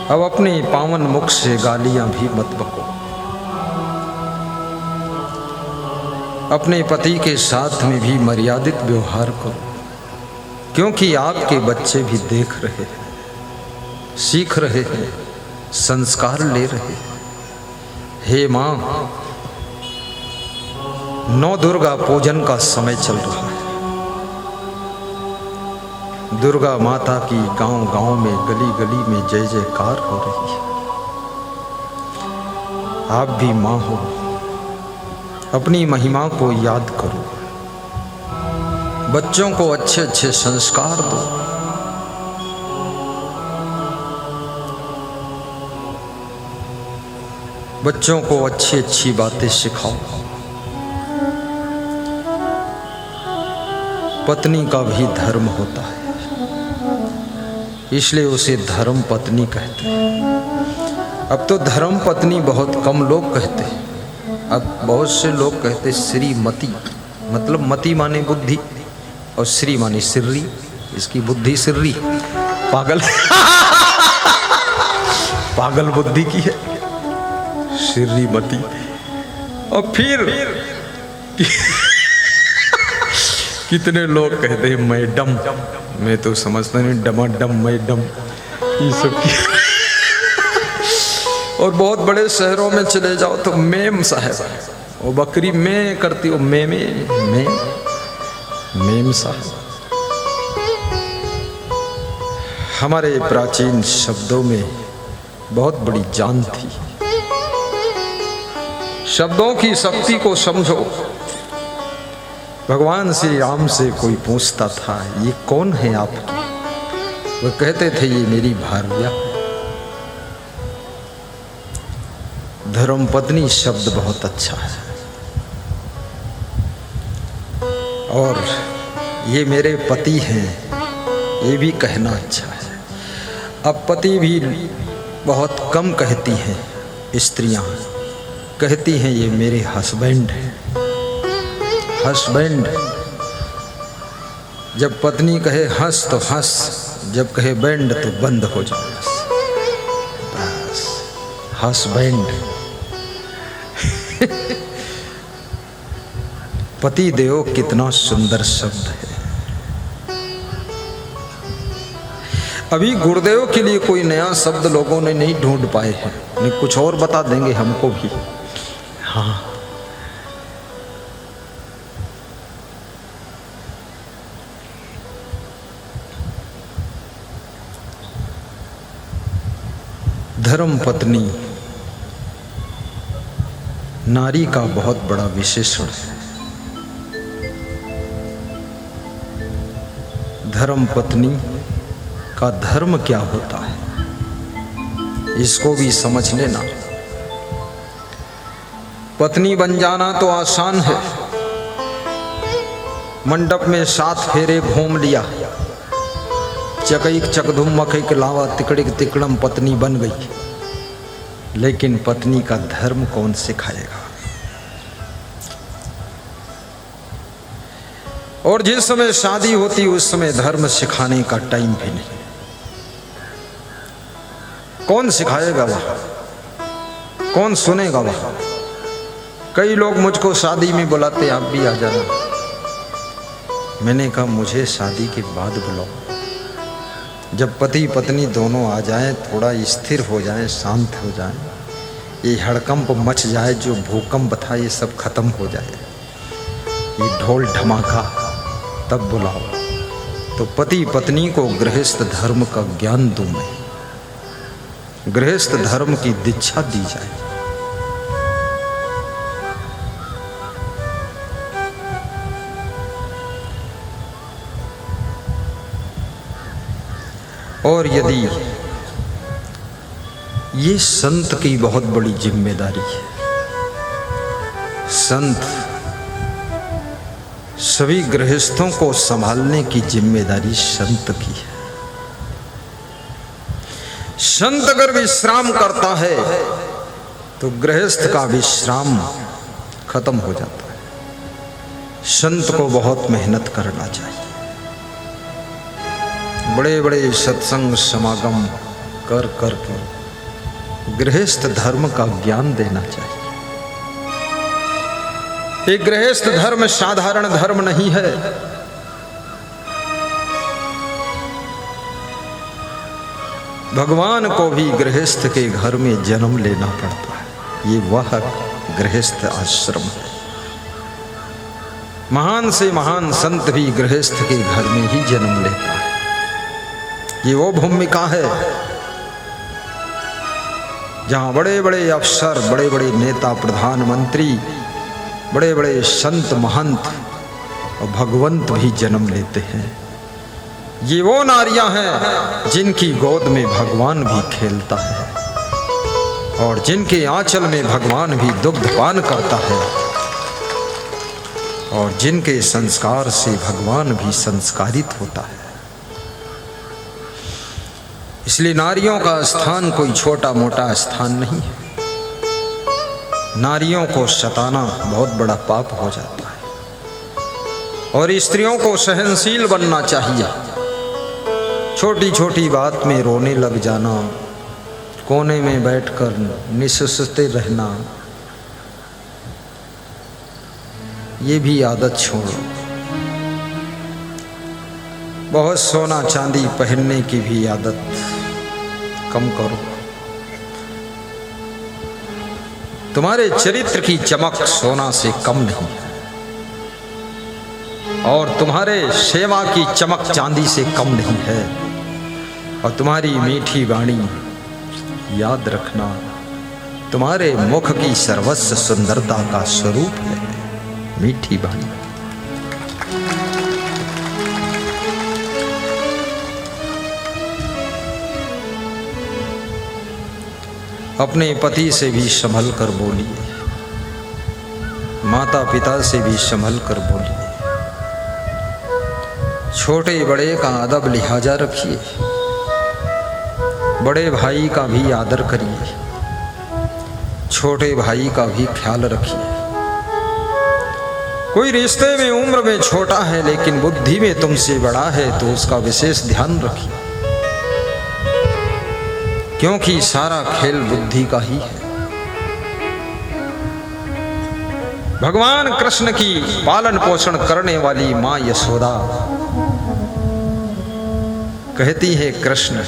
अब अपने पावन मुख से गालियां भी मत बको। अपने पति के साथ में भी मर्यादित व्यवहार करो, क्योंकि आपके बच्चे भी देख रहे हैं, सीख रहे हैं, संस्कार ले रहे हैं। हे मां, नौ दुर्गा पूजन का समय चल रहा है। दुर्गा माता की गांव गांव में, गली गली में जय जयकार हो रही है। आप भी मां हो, अपनी महिमा को याद करो। बच्चों को अच्छे अच्छे संस्कार दो। बच्चों को अच्छी अच्छी बातें सिखाओ। पत्नी का भी धर्म होता है, इसलिए उसे धर्म पत्नी कहते हैं। अब तो धर्म पत्नी बहुत कम लोग कहते हैं। अब बहुत से लोग कहते श्रीमती, मतलब मति माने बुद्धि और श्री माने सिर्री, इसकी बुद्धि सिर्री। पागल पागल बुद्धि की है श्रीमती। और फिर कितने लोग कहते हैं मैडम, मैं तो समझता नहीं डमाडम मैडम ये सब की। और बहुत बड़े शहरों में चले जाओ तो मेम साहब, वो बकरी में करती हो, मेम साहब। हमारे प्राचीन शब्दों में बहुत बड़ी जान थी। शब्दों की शक्ति को समझो। भगवान श्री राम से कोई पूछता था ये कौन है आपकी, वो कहते थे ये मेरी भार्या। धर्मपत्नी शब्द बहुत अच्छा है। और ये मेरे पति हैं, ये भी कहना अच्छा है। अब पति भी बहुत कम कहती हैं, स्त्रियां कहती हैं ये मेरे हस्बैंड हैं। हस्बैंड, जब पत्नी कहे हंस तो हंस, जब कहे बैंड तो बंद हो जाए, बस हस्बैंड। पति देव कितना सुंदर शब्द है। अभी गुरुदेव के लिए कोई नया शब्द लोगों ने नहीं ढूंढ पाए हैं, नहीं कुछ और बता देंगे हमको भी। हाँ, धर्म पत्नी नारी का बहुत बड़ा विशेषण है। धर्म पत्नी का धर्म क्या होता है, इसको भी समझ लेना। पत्नी बन जाना तो आसान है। मंडप में 7 फेरे घूम लिया, चकैक चकधुम मकैक लावा तिकड़िक तिकड़म पत्नी बन गई। लेकिन पत्नी का धर्म कौन सिखाएगा? और जिस समय शादी होती उस समय धर्म सिखाने का टाइम भी नहीं। कौन सिखाएगा वह? कौन सुनेगा वह? कई लोग मुझको शादी में बुलाते, आप भी आ जाना। मैंने कहा मुझे शादी के बाद बुलाओ, जब पति पत्नी दोनों आ जाएं, थोड़ा स्थिर हो जाएं, शांत हो जाएं, ये हड़कंप मच जाए, जो भूकंप था ये सब खत्म हो जाए, ये ढोल धमाका, तब बुलाओ। तो पति पत्नी को गृहस्थ धर्म का ज्ञान दूं मैं, गृहस्थ धर्म की दीक्षा दी जाए। और यदि ये संत की बहुत बड़ी जिम्मेदारी है, संत सभी गृहस्थों को संभालने की जिम्मेदारी संत की है। संत अगर विश्राम करता है तो गृहस्थ का विश्राम खत्म हो जाता है। संत को बहुत मेहनत करना चाहिए, बड़े बड़े सत्संग समागम कर कर के गृहस्थ धर्म का ज्ञान देना चाहिए। ये गृहस्थ धर्म साधारण धर्म नहीं है। भगवान को भी गृहस्थ के घर में जन्म लेना पड़ता है। ये वह गृहस्थ आश्रम है। महान से महान संत भी गृहस्थ के घर में ही जन्म लेता है। ये वो भूमिका है जहां बड़े बड़े अफसर, बड़े बड़े नेता, प्रधानमंत्री, बड़े बड़े संत महंत और भगवंत भी जन्म लेते हैं। ये वो नारियां हैं जिनकी गोद में भगवान भी खेलता है और जिनके आंचल में भगवान भी दुग्धपान करता है और जिनके संस्कार से भगवान भी संस्कारित होता है। इसलिए नारियों का स्थान कोई छोटा मोटा स्थान नहीं है। नारियों को सताना बहुत बड़ा पाप हो जाता है और स्त्रियों को सहनशील बनना चाहिए। छोटी छोटी बात में रोने लग जाना, कोने में बैठकर निसुसते रहना, ये भी आदत छोड़ो। बहुत सोना चांदी पहनने की भी आदत कम करो। तुम्हारे चरित्र की चमक सोना से कम नहीं है और तुम्हारे सेवा की चमक चांदी से कम नहीं है। और तुम्हारी मीठी वाणी, याद रखना, तुम्हारे मुख की सर्वस्व सुंदरता का स्वरूप है मीठी वाणी। अपने पति से भी संभल कर बोलिए, माता पिता से भी संभल कर बोलिए, छोटे बड़े का अदब लिहाजा रखिए, बड़े भाई का भी आदर करिए, छोटे भाई का भी ख्याल रखिए। कोई रिश्ते में उम्र में छोटा है लेकिन बुद्धि में तुमसे बड़ा है तो उसका विशेष ध्यान रखिए, क्योंकि सारा खेल बुद्धि का ही है। भगवान कृष्ण की पालन पोषण करने वाली मां यशोदा कहती है, कृष्ण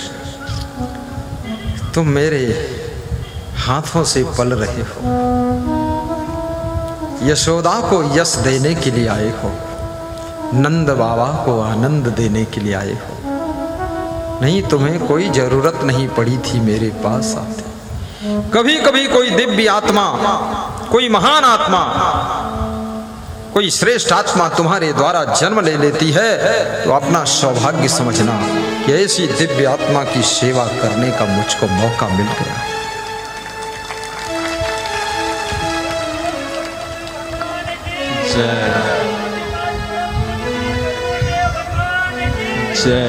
तुम मेरे हाथों से पल रहे हो, यशोदा को यश देने के लिए आए हो, नंद बाबा को आनंद देने के लिए आए हो, नहीं तुम्हें कोई जरूरत नहीं पड़ी थी मेरे पास आते। कभी कभी कोई दिव्य आत्मा, कोई महान आत्मा, कोई श्रेष्ठ आत्मा तुम्हारे द्वारा जन्म ले लेती है तो अपना सौभाग्य समझना कि ऐसी दिव्य आत्मा की सेवा करने का मुझको मौका मिल गया। जय जय जय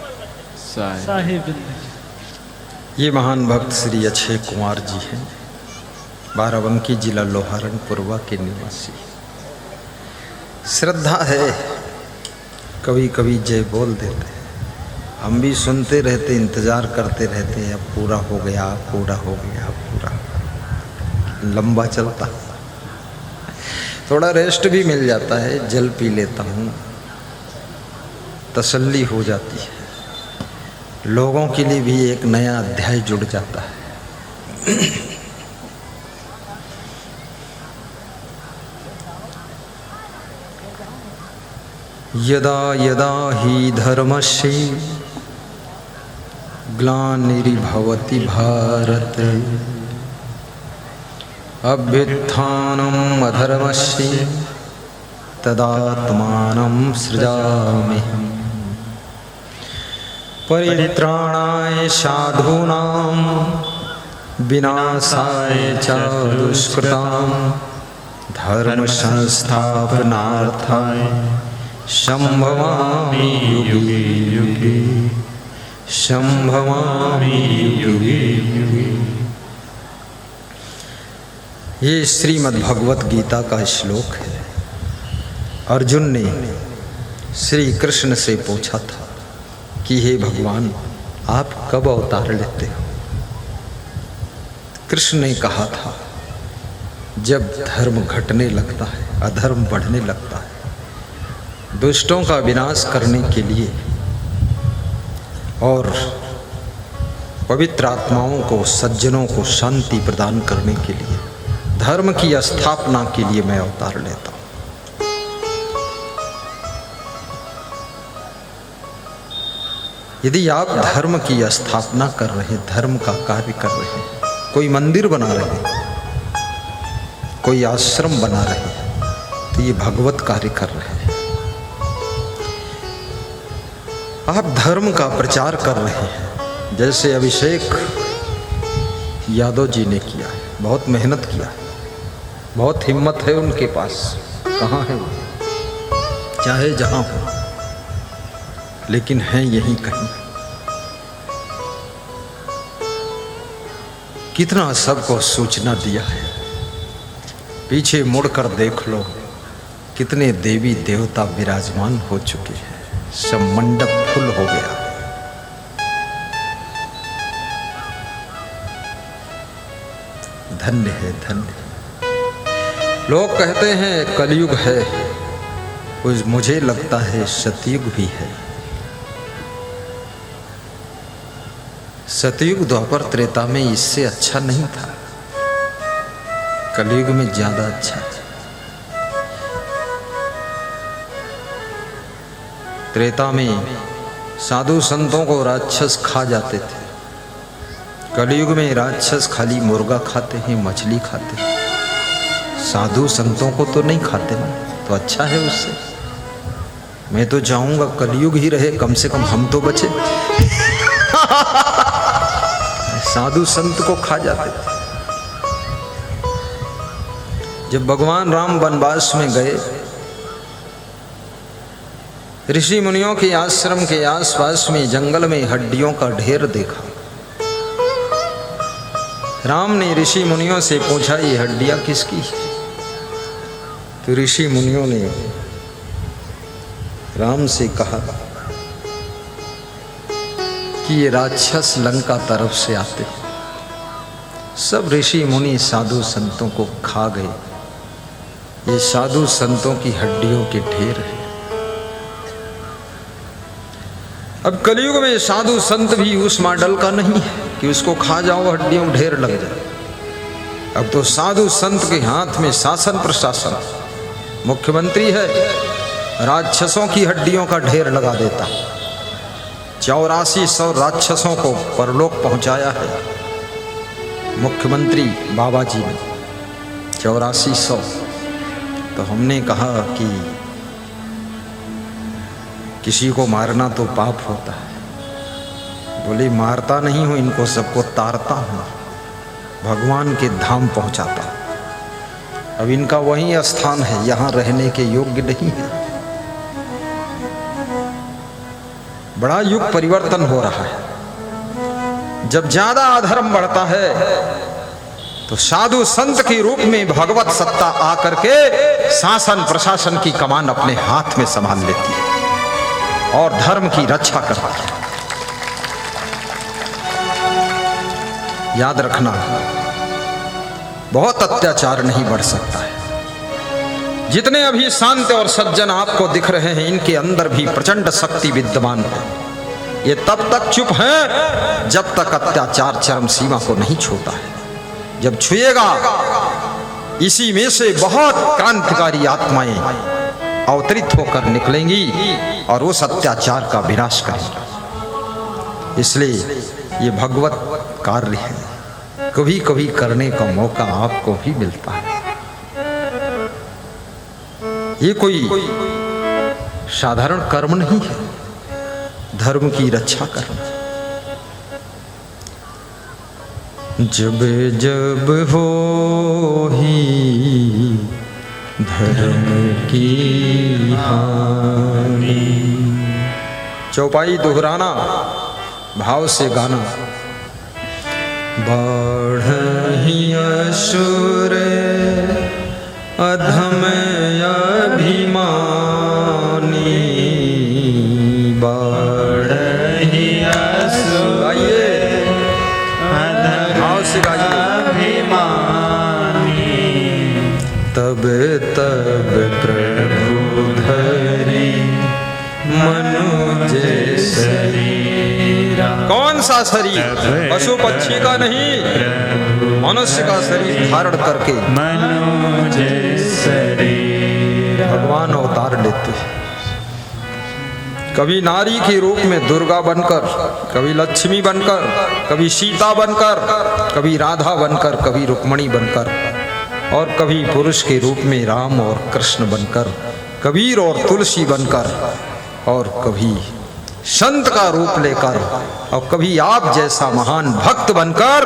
जय ये महान भक्त श्री अक्षय कुमार जी हैं, बाराबंकी जिला लोहारण पूर्वा के निवासी। श्रद्धा है, कभी कभी जय बोल देते हैं, हम भी सुनते रहते, इंतजार करते रहते हैं, अब पूरा हो गया, पूरा हो गया, पूरा लंबा चलता। थोड़ा रेस्ट भी मिल जाता है, जल पी लेता हूँ, तसल्ली हो जाती है, लोगों के लिए भी एक नया अध्याय जुड़ जाता है। यदा यदा हि धर्मस्य ग्लानिर्भवति भारत, अभ्युत्थानम् अधर्मस्य तदात्मानं सृजाम्यहम्, परित्राणाय साधूनां विनाशाय च दुष्कृतां, धर्म संस्थापनार्थाय संभवामि युगे युगे, संभवामि युगे युगे। ये श्रीमद् भगवत गीता का श्लोक है। अर्जुन ने श्री कृष्ण से पूछा था कि हे भगवान, आप कब अवतार लेते हो? कृष्ण ने कहा था, जब धर्म घटने लगता है, अधर्म बढ़ने लगता है, दुष्टों का विनाश करने के लिए और पवित्र आत्माओं को, सज्जनों को शांति प्रदान करने के लिए, धर्म की स्थापना के लिए मैं अवतार लेता हूँ। यदि आप धर्म की स्थापना कर रहे, धर्म का कार्य कर रहे हैं, कोई मंदिर बना रहे हैं, कोई आश्रम बना रहे हैं, तो ये भगवत कार्य कर रहे हैं। आप धर्म का प्रचार कर रहे हैं, जैसे अभिषेक यादव जी ने किया है, बहुत मेहनत किया है, बहुत हिम्मत है उनके पास। कहाँ है वो? चाहे जहाँ हो, लेकिन हैं यहीं कहीं। कितना सबको सूचना दिया है। पीछे मुड़कर देख लो, कितने देवी देवता विराजमान हो चुके हैं। सब मंडप फुल हो गया। धन्य है, धन्य। लोग कहते हैं कलयुग है, मुझे लगता है सतयुग भी है। सतयुग द्वापर त्रेता में इससे अच्छा नहीं था, कलयुग में ज्यादा अच्छा है। त्रेता में साधु संतों को राक्षस खा जाते थे, कलयुग में राक्षस खाली मुर्गा खाते हैं, मछली खाते हैं, साधु संतों को तो नहीं खाते ना, तो अच्छा है उससे। मैं तो चाहूंगा कलयुग ही रहे, कम से कम हम तो बचे। साधु संत को खा जाते थे। जब भगवान राम वनवास में गए, ऋषि मुनियों के आश्रम के आसपास में जंगल में हड्डियों का ढेर देखा। राम ने ऋषि मुनियों से पूछा, ये हड्डियां किसकी है? तो ऋषि मुनियों ने राम से कहा कि ये राक्षस लंका तरफ से आते। सब ऋषि मुनि साधु संतों को खा गए। ये साधु संतों की हड्डियों के ढेर है। अब कलयुग में साधु संत भी उस मॉडल का नहीं है कि उसको खा जाओ हड्डियों में ढेर लग जाए। अब तो साधु संत के हाथ में शासन प्रशासन, मुख्यमंत्री है, राक्षसों की हड्डियों का ढेर लगा देता। 8400 राक्षसों को परलोक पहुंचाया है मुख्यमंत्री बाबा जी ने, 8400। तो हमने कहा कि किसी को मारना तो पाप होता है। बोले मारता नहीं हूं, इनको सबको तारता हूं, भगवान के धाम पहुंचाता। अब इनका वही स्थान है, यहां रहने के योग्य नहीं है। बड़ा युग परिवर्तन हो रहा है। जब ज्यादा अधर्म बढ़ता है तो साधु संत के रूप में भगवत सत्ता आकर के शासन प्रशासन की कमान अपने हाथ में संभाल लेती है और धर्म की रक्षा करती है। याद रखना, बहुत अत्याचार नहीं बढ़ सकता है। जितने अभी शांत और सज्जन आपको दिख रहे हैं, इनके अंदर भी प्रचंड शक्ति विद्यमान है। ये तब तक चुप हैं जब तक अत्याचार चरम सीमा को नहीं छूता है। जब छुएगा, इसी में से बहुत क्रांतिकारी आत्माएं अवतरित होकर निकलेंगी और उस अत्याचार का विनाश करेंगी। इसलिए ये भगवत कार्य है, कभी कभी करने का मौका आपको भी मिलता है। ये कोई साधारण कर्म नहीं है, धर्म की रक्षा करना। जब जब हो ही धर्म की हानि, चौपाई दोहराना, भाव से गाना। बढ़हि असुर अधम अभिमानी, बढ़हि असुर, गाइए भाव से गाइए, अभिमानी। तब तब प्रभु धरि मनुज शरीरा। कौन सा शरीर? पशु पक्षी का नहीं, मनुष्य का शरीर धारण करके मनुज शरीरा भगवान अवतार लेते हैं। कभी नारी के रूप में दुर्गा बनकर, कभी लक्ष्मी बनकर, कभी सीता बनकर, कभी राधा बनकर, कभी रुक्मणी बनकर, और कभी पुरुष के रूप में राम और कृष्ण बनकर, कबीर और तुलसी बनकर, और कभी संत का रूप लेकर, और कभी आप जैसा महान भक्त बनकर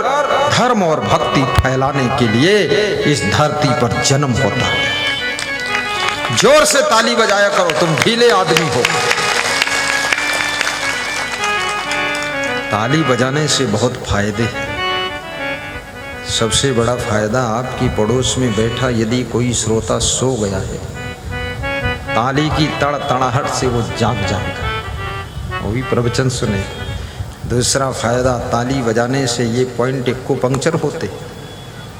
धर्म और भक्ति फैलाने के लिए इस धरती पर जन्म होता है। जोर से ताली बजाया करो, तुम ढीले आदमी हो। ताली बजाने से बहुत फायदे हैं। सबसे बड़ा फायदा आपकी पड़ोस में बैठा यदि कोई श्रोता सो गया है, ताली की तड़तड़ाहट से वो जाग जाएगा, वो भी प्रवचन सुने। दूसरा फायदा, ताली बजाने से ये पॉइंट एक को पंक्चर होते,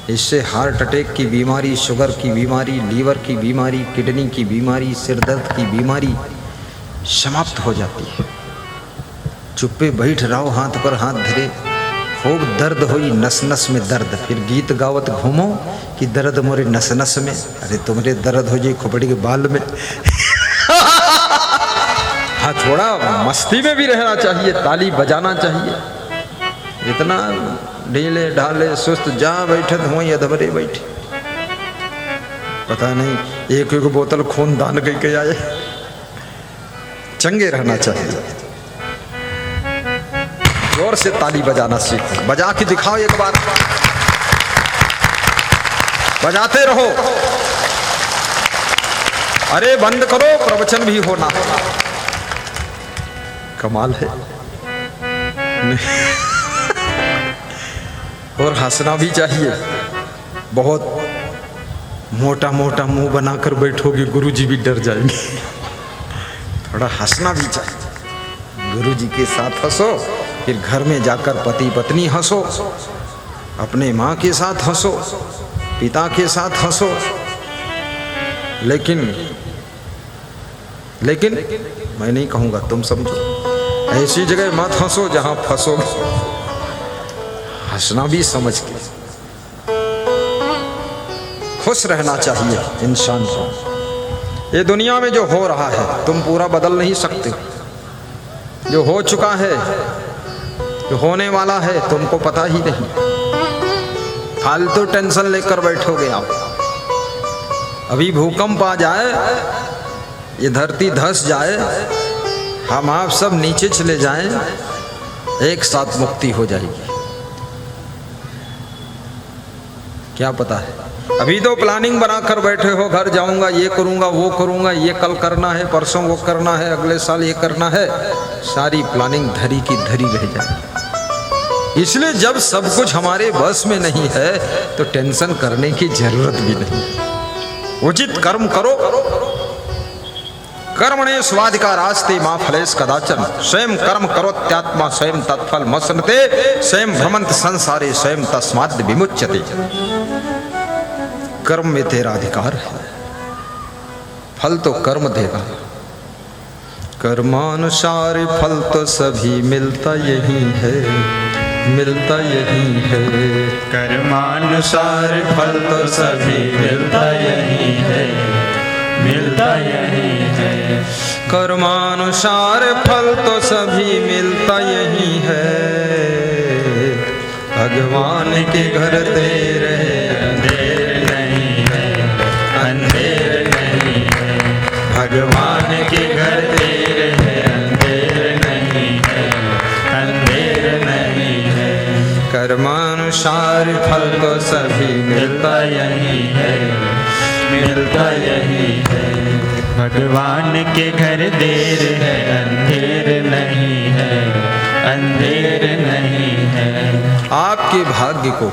इससे हार्ट अटैक की बीमारी, शुगर की बीमारी, लीवर की बीमारी, किडनी की बीमारी, सिर दर्द की बीमारी समाप्त हो जाती है। चुप्पे बैठ रहो, हाथ पर हाथ धरे, खूब दर्द हुई नस नस में दर्द, फिर गीत गावत घूमो कि दर्द मोरे नस नस में। अरे तुम्हारे दर्द हो जाए खोपड़ी के बाल में। हाँ, थोड़ा मस्ती में भी रहना चाहिए, ताली बजाना चाहिए। इतना ढीले ढाले सुस्त जहाँ बैठे हो अधमरे बैठे, पता नहीं एक एक बोतल खून दान करके आए। चंगे रहना चाहिए। जोर से ताली बजाना सीखो, बजा के दिखाओ एक बार, बजाते रहो। अरे बंद करो, प्रवचन भी होना, कमाल है। और हंसना भी चाहिए। बहुत मोटा मोटा मुंह बनाकर बैठोगे, गुरुजी भी डर जाएंगे। थोड़ा हंसना भी चाहिए। गुरुजी के साथ हंसो, फिर घर में जाकर पति पत्नी हंसो, अपने माँ के साथ हंसो, पिता के साथ हंसो। लेकिन मैं नहीं कहूँगा, तुम समझो, ऐसी जगह मत हंसो जहाँ फंसोगे। हंसना भी समझ के, खुश रहना चाहिए इंसान को। ये दुनिया में जो हो रहा है तुम पूरा बदल नहीं सकते। जो हो चुका है, जो होने वाला है, तुमको पता ही नहीं। फालतू टेंशन लेकर बैठोगे आप। अभी भूकंप आ जाए, ये धरती धस जाए, हम आप सब नीचे चले जाएं, एक साथ मुक्ति हो जाएगी। क्या पता है? अभी तो प्लानिंग बनाकर बैठे हो, घर जाऊंगा, ये करूंगा, वो करूंगा, ये कल करना है, परसों वो करना है, अगले साल ये करना है। सारी प्लानिंग धरी की धरी रह जाए। इसलिए जब सब कुछ हमारे बस में नहीं है तो टेंशन करने की जरूरत भी नहीं। उचित कर्म करो। कर्मणे स्वाधिकारास्ते मा फलेश कदाचन, स्वयं कर्म करोत्यात्मा स्वयं तत्फल मसनते, स्वयं भ्रमंत संसारे स्वयं तस्माद् विमुच्यते। कर्म में तेरा अधिकार है, फल तो कर्म देगा। कर्मानुसार फल तो सभी मिलता यही है, मिलता यही है। कर्मानुसार फल तो सभी मिलता यही है, मिलता यही है। कर्मानुसार फल तो सभी मिलता यही है। भगवान के घर देर है, अंधेर नहीं है, अंधेर नहीं है। भगवान के घर देर है, अंधेर नहीं है, अंधेर नहीं है। कर्मानुसार फल तो सभी मिलता यही है, मिलता यही है। भगवान के घर देर है, अंधेर नहीं है, अंधेर नहीं है। आपके भाग्य को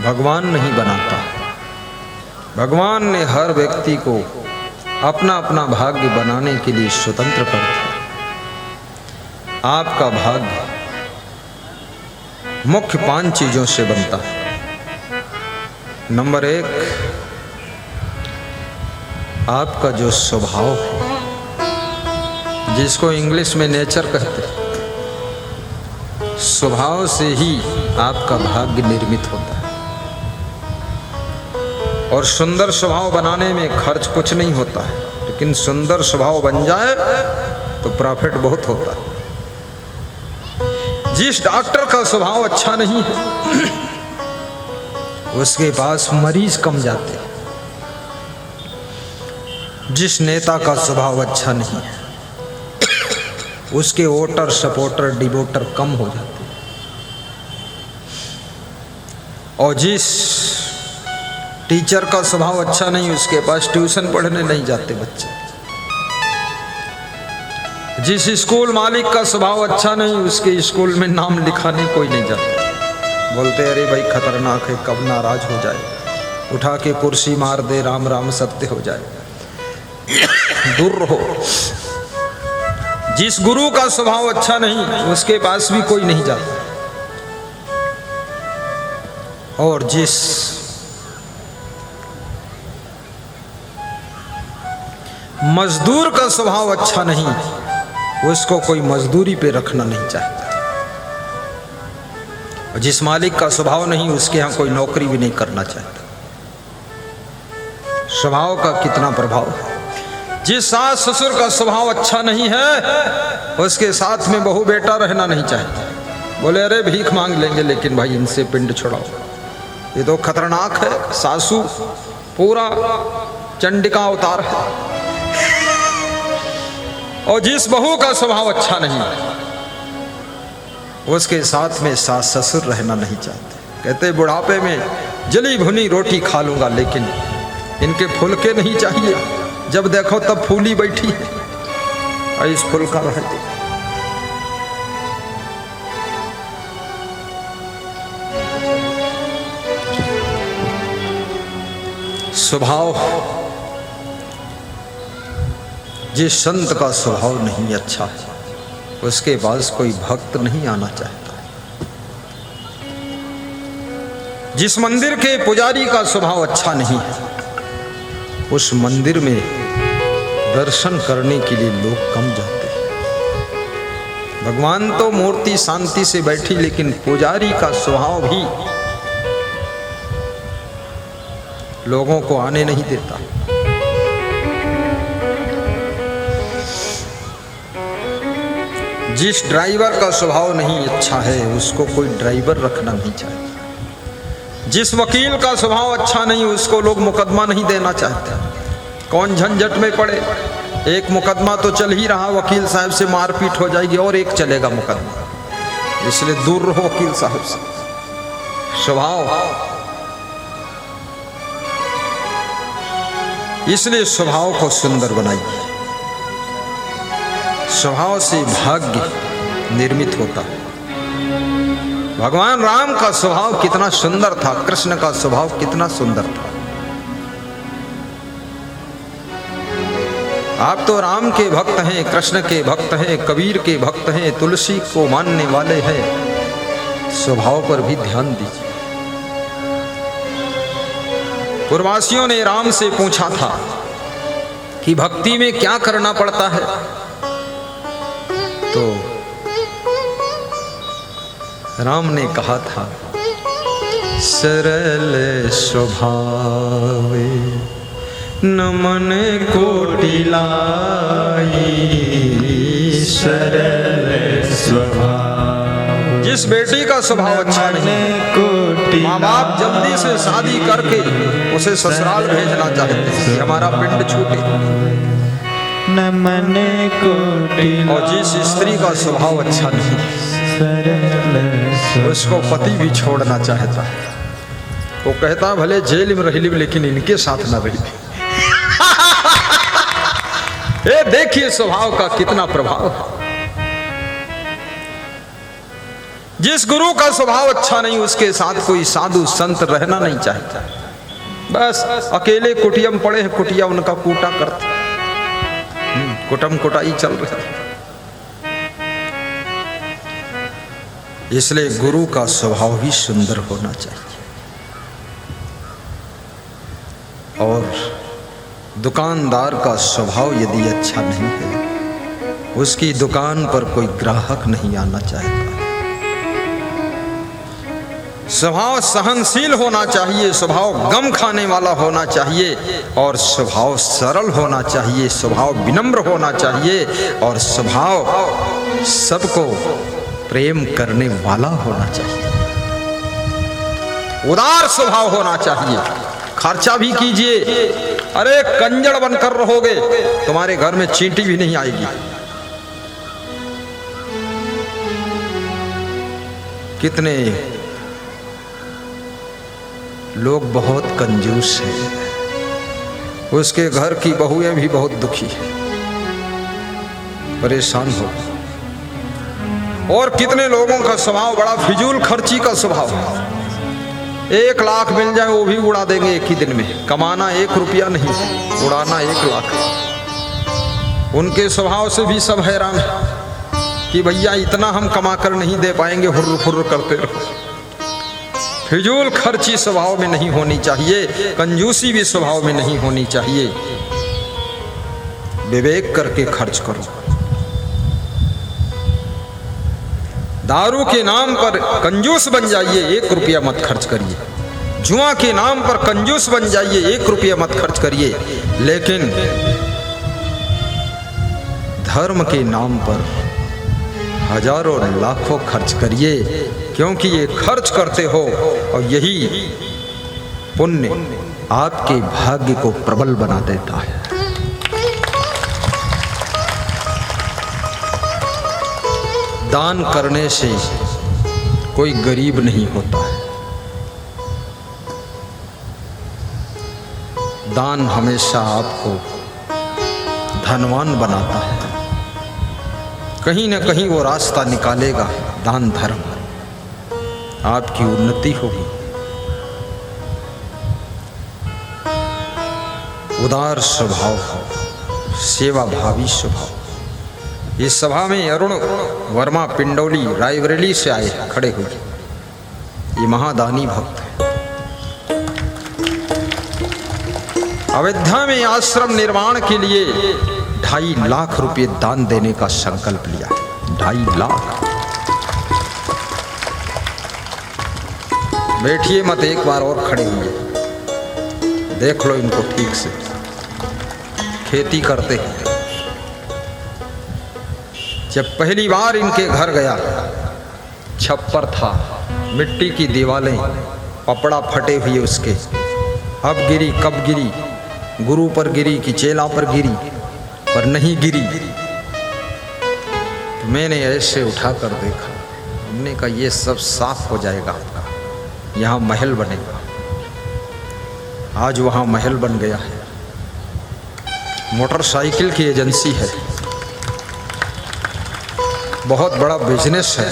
भगवान नहीं बनाता। भगवान ने हर व्यक्ति को अपना अपना भाग्य बनाने के लिए स्वतंत्र कर दिया। आपका भाग्य मुख्य 5 चीजों से बनता है। नंबर 1, आपका जो स्वभाव है, जिसको इंग्लिश में नेचर कहते हैं, स्वभाव से ही आपका भाग्य निर्मित होता है। और सुंदर स्वभाव बनाने में खर्च कुछ नहीं होता है, लेकिन सुंदर स्वभाव बन जाए तो प्रॉफिट बहुत होता है। जिस डॉक्टर का स्वभाव अच्छा नहीं है उसके पास मरीज कम जाते हैं। जिस नेता का स्वभाव अच्छा नहीं है उसके वोटर सपोर्टर डिवोटर कम हो जाते हैं। और जिस टीचर का स्वभाव अच्छा नहीं उसके पास ट्यूशन पढ़ने नहीं जाते बच्चे। जिस स्कूल मालिक का स्वभाव अच्छा नहीं उसके स्कूल में नाम लिखाने कोई नहीं जाता। बोलते अरे भाई खतरनाक है, कब नाराज हो जाए, उठा के कुर्सी मार दे, राम राम सत्य हो जाए। दूर रहो। जिस गुरु का स्वभाव अच्छा नहीं उसके पास भी कोई नहीं जाता, और जिस मजदूर का स्वभाव अच्छा नहीं उसको कोई मजदूरी पे रखना नहीं चाहता, और जिस मालिक का स्वभाव नहीं उसके यहाँ कोई नौकरी भी नहीं करना चाहता। स्वभाव का कितना प्रभाव है। जिस सास ससुर का स्वभाव अच्छा नहीं है उसके साथ में बहू बेटा रहना नहीं चाहता। बोले अरे भीख मांग लेंगे लेकिन भाई इनसे पिंड छुड़ाओ, ये तो खतरनाक है। सासू पूरा चंडिका अवतार है। और जिस बहू का स्वभाव अच्छा नहीं उसके साथ में सास ससुर रहना नहीं चाहते। कहते बुढ़ापे में जली भुनी रोटी खा लूंगा लेकिन इनके फुलके नहीं चाहिए, जब देखो तब फूली बैठी है, इस फुलका रहते। स्वभाव, जिस संत का स्वभाव नहीं अच्छा है उसके पास कोई भक्त नहीं आना चाहता। जिस मंदिर के पुजारी का स्वभाव अच्छा नहीं है उस मंदिर में दर्शन करने के लिए लोग कम जाते हैं। भगवान तो मूर्ति शांति से बैठी, लेकिन पुजारी का स्वभाव भी लोगों को आने नहीं देता। जिस ड्राइवर का स्वभाव नहीं अच्छा है उसको कोई ड्राइवर रखना नहीं चाहिए। जिस वकील का स्वभाव अच्छा नहीं उसको लोग मुकदमा नहीं देना चाहते। कौन झंझट में पड़े, एक मुकदमा तो चल ही रहा, वकील साहब से मारपीट हो जाएगी और एक चलेगा मुकदमा, इसलिए दूर रहो वकील साहब से। स्वभाव, इसलिए स्वभाव को सुंदर बनाइए। स्वभाव से भाग्य निर्मित होता है। भगवान राम का स्वभाव कितना सुंदर था, कृष्ण का स्वभाव कितना सुंदर था। आप तो राम के भक्त हैं, कृष्ण के भक्त हैं, कबीर के भक्त हैं, तुलसी को मानने वाले हैं। स्वभाव पर भी ध्यान दीजिए। पूर्ववासियों ने राम से पूछा था कि भक्ति में क्या करना पड़ता है, तो राम ने कहा था सरल स्वभावे न मन कोटि लाई। सरल स्वभाव, जिस बेटी का स्वभाव अच्छा नहीं, माँ बाप जल्दी से शादी करके उसे ससुराल भेजना चाहते हैं कि हमारा पिंड छूटे। न मन कोटि, और जिस स्त्री का स्वभाव अच्छा नहीं उसको पति भी छोड़ना चाहता है। वो कहता भले जेल में रह ली लेकिन इनके साथ न रही। ये देखिए स्वभाव का कितना प्रभाव है। जिस गुरु का स्वभाव अच्छा नहीं उसके साथ कोई साधु संत रहना नहीं चाहता। बस अकेले कुटियम पड़े हैं, कुटिया उनका कूटा करते, कुटम कुटाई चल रही है। इसलिए गुरु का स्वभाव भी सुंदर होना चाहिए। और दुकानदार का स्वभाव यदि अच्छा नहीं है उसकी दुकान पर कोई ग्राहक नहीं आना चाहता। स्वभाव सहनशील होना चाहिए, स्वभाव गम खाने वाला होना चाहिए, और स्वभाव सरल होना चाहिए, स्वभाव विनम्र होना चाहिए, और स्वभाव सबको प्रेम करने वाला होना चाहिए। उदार स्वभाव होना चाहिए। खर्चा भी कीजिए, अरे कंजड़ बनकर रहोगे तुम्हारे घर में चींटी भी नहीं आएगी। कितने लोग बहुत कंजूस हैं, उसके घर की बहुएं भी बहुत दुखी हैं, परेशान हो। और कितने लोगों का स्वभाव बड़ा फिजूल खर्ची का स्वभाव है। 1 लाख मिल जाए वो भी उड़ा देंगे एक ही दिन में। कमाना 1 रुपया नहीं, उड़ाना 1 लाख। उनके स्वभाव से भी सब हैरान है कि भैया इतना हम कमा कर नहीं दे पाएंगे, हुर्र फुर्र करते रहो। फिजूल खर्ची स्वभाव में नहीं होनी चाहिए, कंजूसी भी स्वभाव में नहीं होनी चाहिए। विवेक करके खर्च करो। दारू के नाम पर कंजूस बन जाइए, 1 रुपया मत खर्च करिए। जुआ के नाम पर कंजूस बन जाइए, 1 रुपया मत खर्च करिए। लेकिन धर्म के नाम पर हजारों लाखों खर्च करिए, क्योंकि ये खर्च करते हो और यही पुण्य आपके भाग्य को प्रबल बना देता है। दान करने से कोई गरीब नहीं होता है। दान हमेशा आपको धनवान बनाता है। कहीं न कहीं वो रास्ता निकालेगा। दान धर्म, आपकी उन्नति होगी। उदार स्वभाव, सेवा भावी स्वभाव। इस सभा में अरुण वर्मा पिंडौली रायबरेली से आए खड़े हुए। ये महादानी भक्त है। अयोध्या में आश्रम निर्माण के लिए 2.5 लाख रुपए दान देने का संकल्प लिया। 2.5 लाख। बैठिए मत, एक बार और खड़े हुए, देख लो इनको ठीक से। खेती करते हैं। जब पहली बार इनके घर गया, छप्पर था, मिट्टी की दीवारें, पपड़ा फटे हुए उसके। अब गिरी, कब गिरी? गुरु पर गिरी कि चेला पर गिरी, पर नहीं गिरी। तो मैंने ऐसे उठाकर देखा। हमने कहा ये सब साफ हो जाएगा आपका, यहाँ महल बनेगा। आज वहाँ महल बन गया है। मोटरसाइकिल की एजेंसी है, बहुत बड़ा बिजनेस है।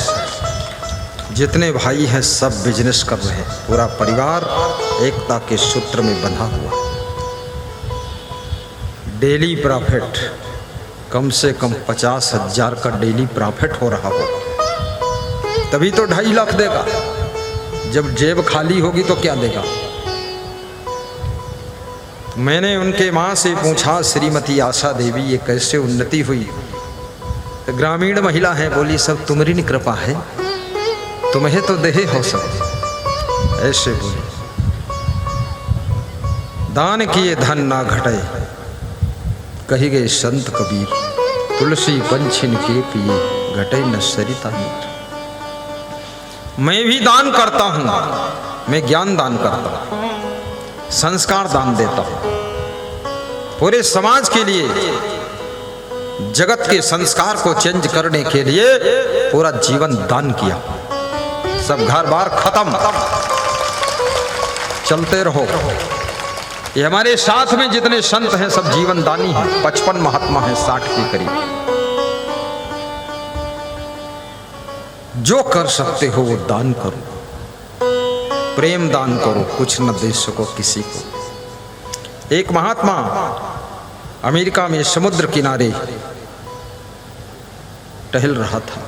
जितने भाई हैं सब बिजनेस कर रहे हैं। पूरा परिवार एकता के सूत्र में बंधा हुआ। डेली प्रॉफिट कम से कम 50,000 का डेली प्रॉफिट हो रहा हो, तभी तो 2.5 लाख देगा। जब जेब खाली होगी तो क्या देगा? मैंने उनके माँ से पूछा, श्रीमती आशा देवी, ये कैसे उन्नति हुई? तो ग्रामीण महिला है, बोली सब तुम्हारी कृपा है, तुम्हें तो देहे हो सब। ऐसे बोली। दान किए धन ना घटे, कही गए संत कबीर। तुलसी पंछिन के पिए, घटे न सरिता नीर। मैं भी दान करता हूं, मैं ज्ञान दान करता हूं, संस्कार दान देता हूं। पूरे समाज के लिए, जगत के संस्कार को चेंज करने के लिए पूरा जीवन दान किया। सब घर बार खत्म, चलते रहो। ये हमारे साथ में जितने संत हैं सब जीवन दानी हैं। 55 महात्मा हैं 60 के करीब। जो कर सकते हो वो दान करो, प्रेम दान करो, कुछ न दे सको किसी को। एक महात्मा अमेरिका में समुद्र किनारे टहल रहा था।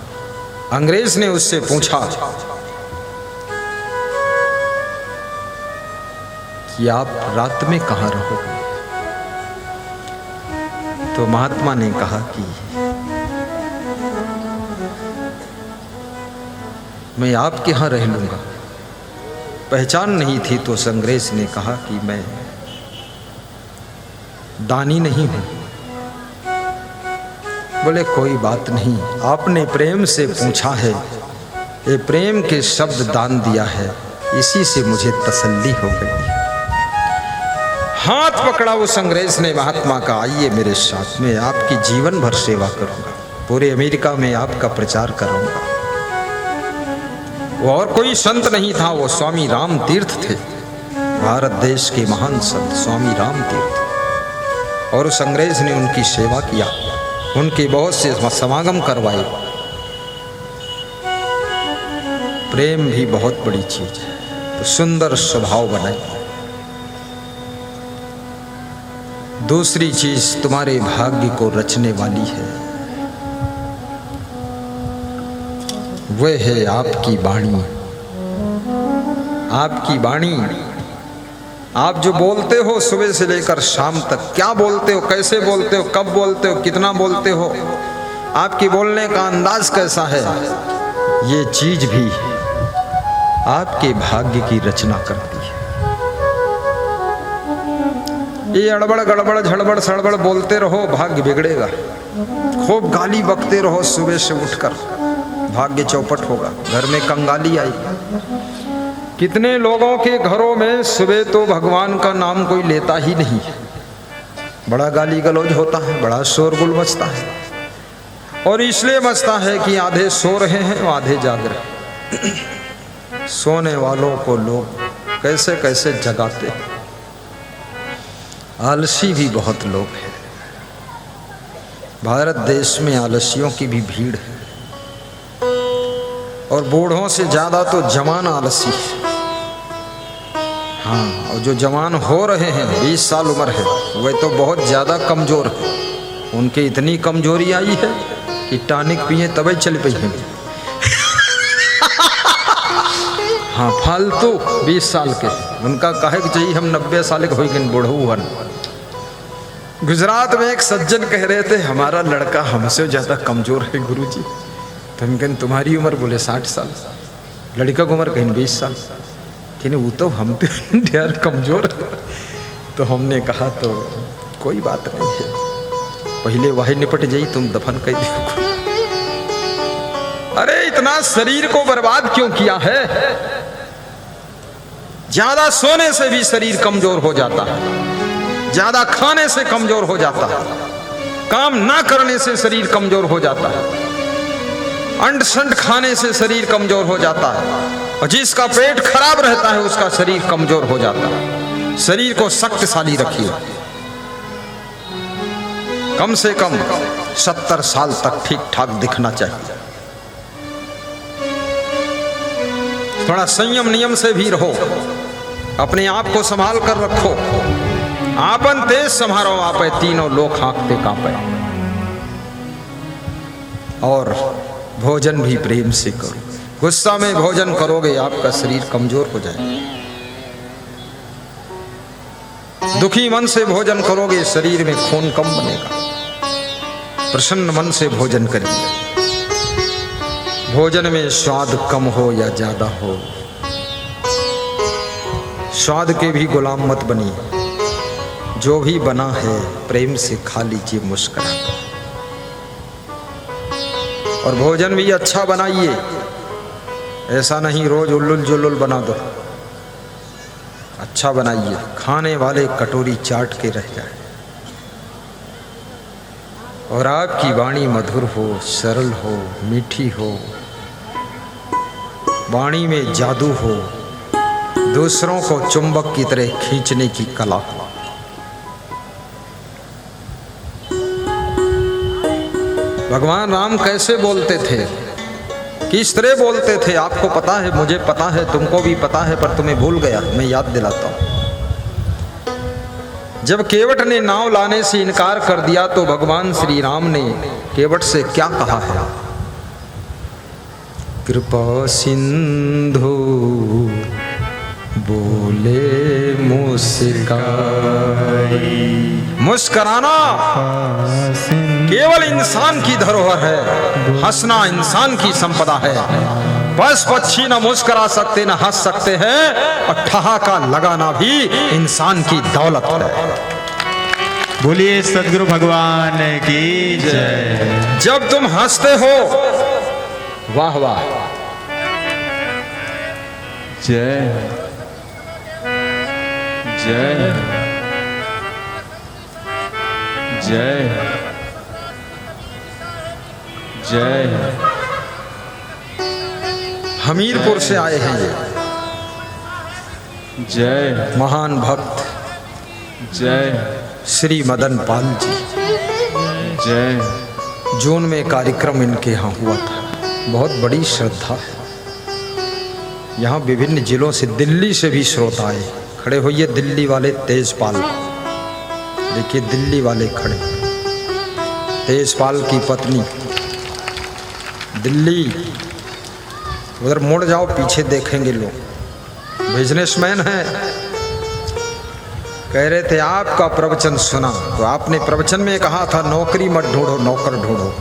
अंग्रेज ने उससे पूछा कि आप रात में कहाँ रहोगे? तो महात्मा ने कहा कि मैं आपके यहाँ रह लूंगा। पहचान नहीं थी तो उस अंग्रेज ने कहा कि मैं दानी नहीं हूं। बोले कोई बात नहीं, आपने प्रेम से पूछा है, ये प्रेम के शब्द दान दिया है, इसी से मुझे तसल्ली हो गई। हाथ पकड़ा उस अंग्रेज ने महात्मा का, आइए मेरे साथ में, आपकी जीवन भर सेवा करूंगा, पूरे अमेरिका में आपका प्रचार करूंगा। वो और कोई संत नहीं था, वो स्वामी राम तीर्थ थे, भारत देश के महान संत स्वामी राम तीर्थ। और उस अंग्रेज ने उनकी सेवा किया, उनके बहुत से समागम करवाए। प्रेम भी बहुत बड़ी चीज है। तो सुंदर स्वभाव बनाइए। दूसरी चीज तुम्हारे भाग्य को रचने वाली है, वह है आपकी वाणी। आपकी वाणी, आप जो बोलते हो सुबह से लेकर शाम तक, क्या बोलते हो, कैसे बोलते हो, कब बोलते हो, कितना बोलते हो, आपकी बोलने का अंदाज कैसा है, ये चीज भी आपके भाग्य की रचना करती है। ये अड़बड़ गड़बड़ झड़बड़ सड़बड़ बोलते रहो, भाग्य बिगड़ेगा। खूब गाली बकते रहो सुबह से उठकर, भाग्य चौपट होगा, घर में कंगाली आएगी। कितने लोगों के घरों में सुबह तो भगवान का नाम कोई लेता ही नहीं है, बड़ा गाली गलौज होता है, बड़ा शोरगुल मचता है। और इसलिए मचता है कि आधे सो रहे हैं, आधे जाग रहे हैं। सोने वालों को लोग कैसे कैसे जगाते हैं। आलसी भी बहुत लोग हैं, भारत देश में आलसियों की भी भीड़ है, और बूढ़ों से ज्यादा तो जवान आलसी है। हाँ, और जो जवान हो रहे हैं, 20 साल उम्र है, वह तो बहुत ज्यादा कमजोर है। उनके इतनी कमजोरी आई है कि टॉनिक पिए तभी चल पई हैं। हाँ, फालतू 20 साल के, उनका कहे कि चाहिए हम 90 साल के हो गए बूढ़ू हन। गुजरात में एक सज्जन कह रहे थे, हमारा लड़का हमसे ज्यादा कमजोर है गुरुजी। तो हम कहें तुम्हारी उम्र, बोले 60 साल। लड़का की उम्र कहीं 20 साल। कहने वो तो हम तो यार कमजोर। तो हमने कहा तो कोई बात नहीं है, पहले वही निपट जाई, तुम दफन कर दो। अरे इतना शरीर को बर्बाद क्यों किया है? ज्यादा सोने से भी शरीर कमजोर हो जाता है, ज्यादा खाने से कमजोर हो जाता है, काम ना करने से शरीर कमजोर हो जाता है, अंड संड खाने से शरीर कमजोर हो जाता है, और जिसका पेट खराब रहता है उसका शरीर कमजोर हो जाता है। शरीर को शक्तिशाली रखिए, कम से कम 70 साल तक ठीक ठाक दिखना चाहिए। थोड़ा संयम नियम से भी रहो, अपने आप को संभाल कर रखो। आपन तेज संभारो, आप तीनों लोग हाँकते कांपे। और भोजन भी प्रेम से करो। गुस्सा में भोजन करोगे आपका शरीर कमजोर हो जाएगा। दुखी मन से भोजन करोगे शरीर में खून कम बनेगा। प्रसन्न मन से भोजन करिए। भोजन में स्वाद कम हो या ज्यादा हो, स्वाद के भी गुलाम मत बनिए। जो भी बना है प्रेम से खा लीजिए मुस्कुराकर। और भोजन भी अच्छा बनाइए, ऐसा नहीं रोज उल्लुल जुल्लुल बना दो। अच्छा बनाइए, खाने वाले कटोरी चाट के रह जाए। और आपकी वाणी मधुर हो, सरल हो, मीठी हो, वाणी में जादू हो, दूसरों को चुंबक की तरह खींचने की कला हो। भगवान राम कैसे बोलते थे, किस तरह बोलते थे, आपको पता है, मुझे पता है, तुमको भी पता है, पर तुम्हें भूल गया। मैं याद दिलाता हूं। जब केवट ने नाव लाने से इनकार कर दिया तो भगवान श्री राम ने केवट से क्या कहा है? कृपा सिंधु बोले मुस्काई। मुस्कराना केवल इंसान की धरोहर है, हंसना इंसान की संपदा है। बस पक्षी न मुस्करा सकते, न हंस सकते हैं, और ठहाका लगाना भी इंसान की दौलत है। बोलिए सद्गुरु भगवान की जय। जब तुम हंसते हो, वाह वाह, जय जय जय जय। हमीरपुर से आए हैं ये जय महान भक्त जय श्री मदन पाल जी। जय। जून में कार्यक्रम इनके यहाँ हुआ था, बहुत बड़ी श्रद्धा है। यहाँ विभिन्न जिलों से, दिल्ली से भी श्रोता आए। खड़े होइए दिल्ली वाले तेजपाल, देखिए दिल्ली वाले खड़े, तेजपाल की पत्नी दिल्ली। उधर मुड़ जाओ, पीछे देखेंगे लोग, बिजनेसमैन है। कह रहे थे आपका प्रवचन सुना तो आपने प्रवचन में कहा था नौकरी मत ढूंढो, नौकर ढूंढो।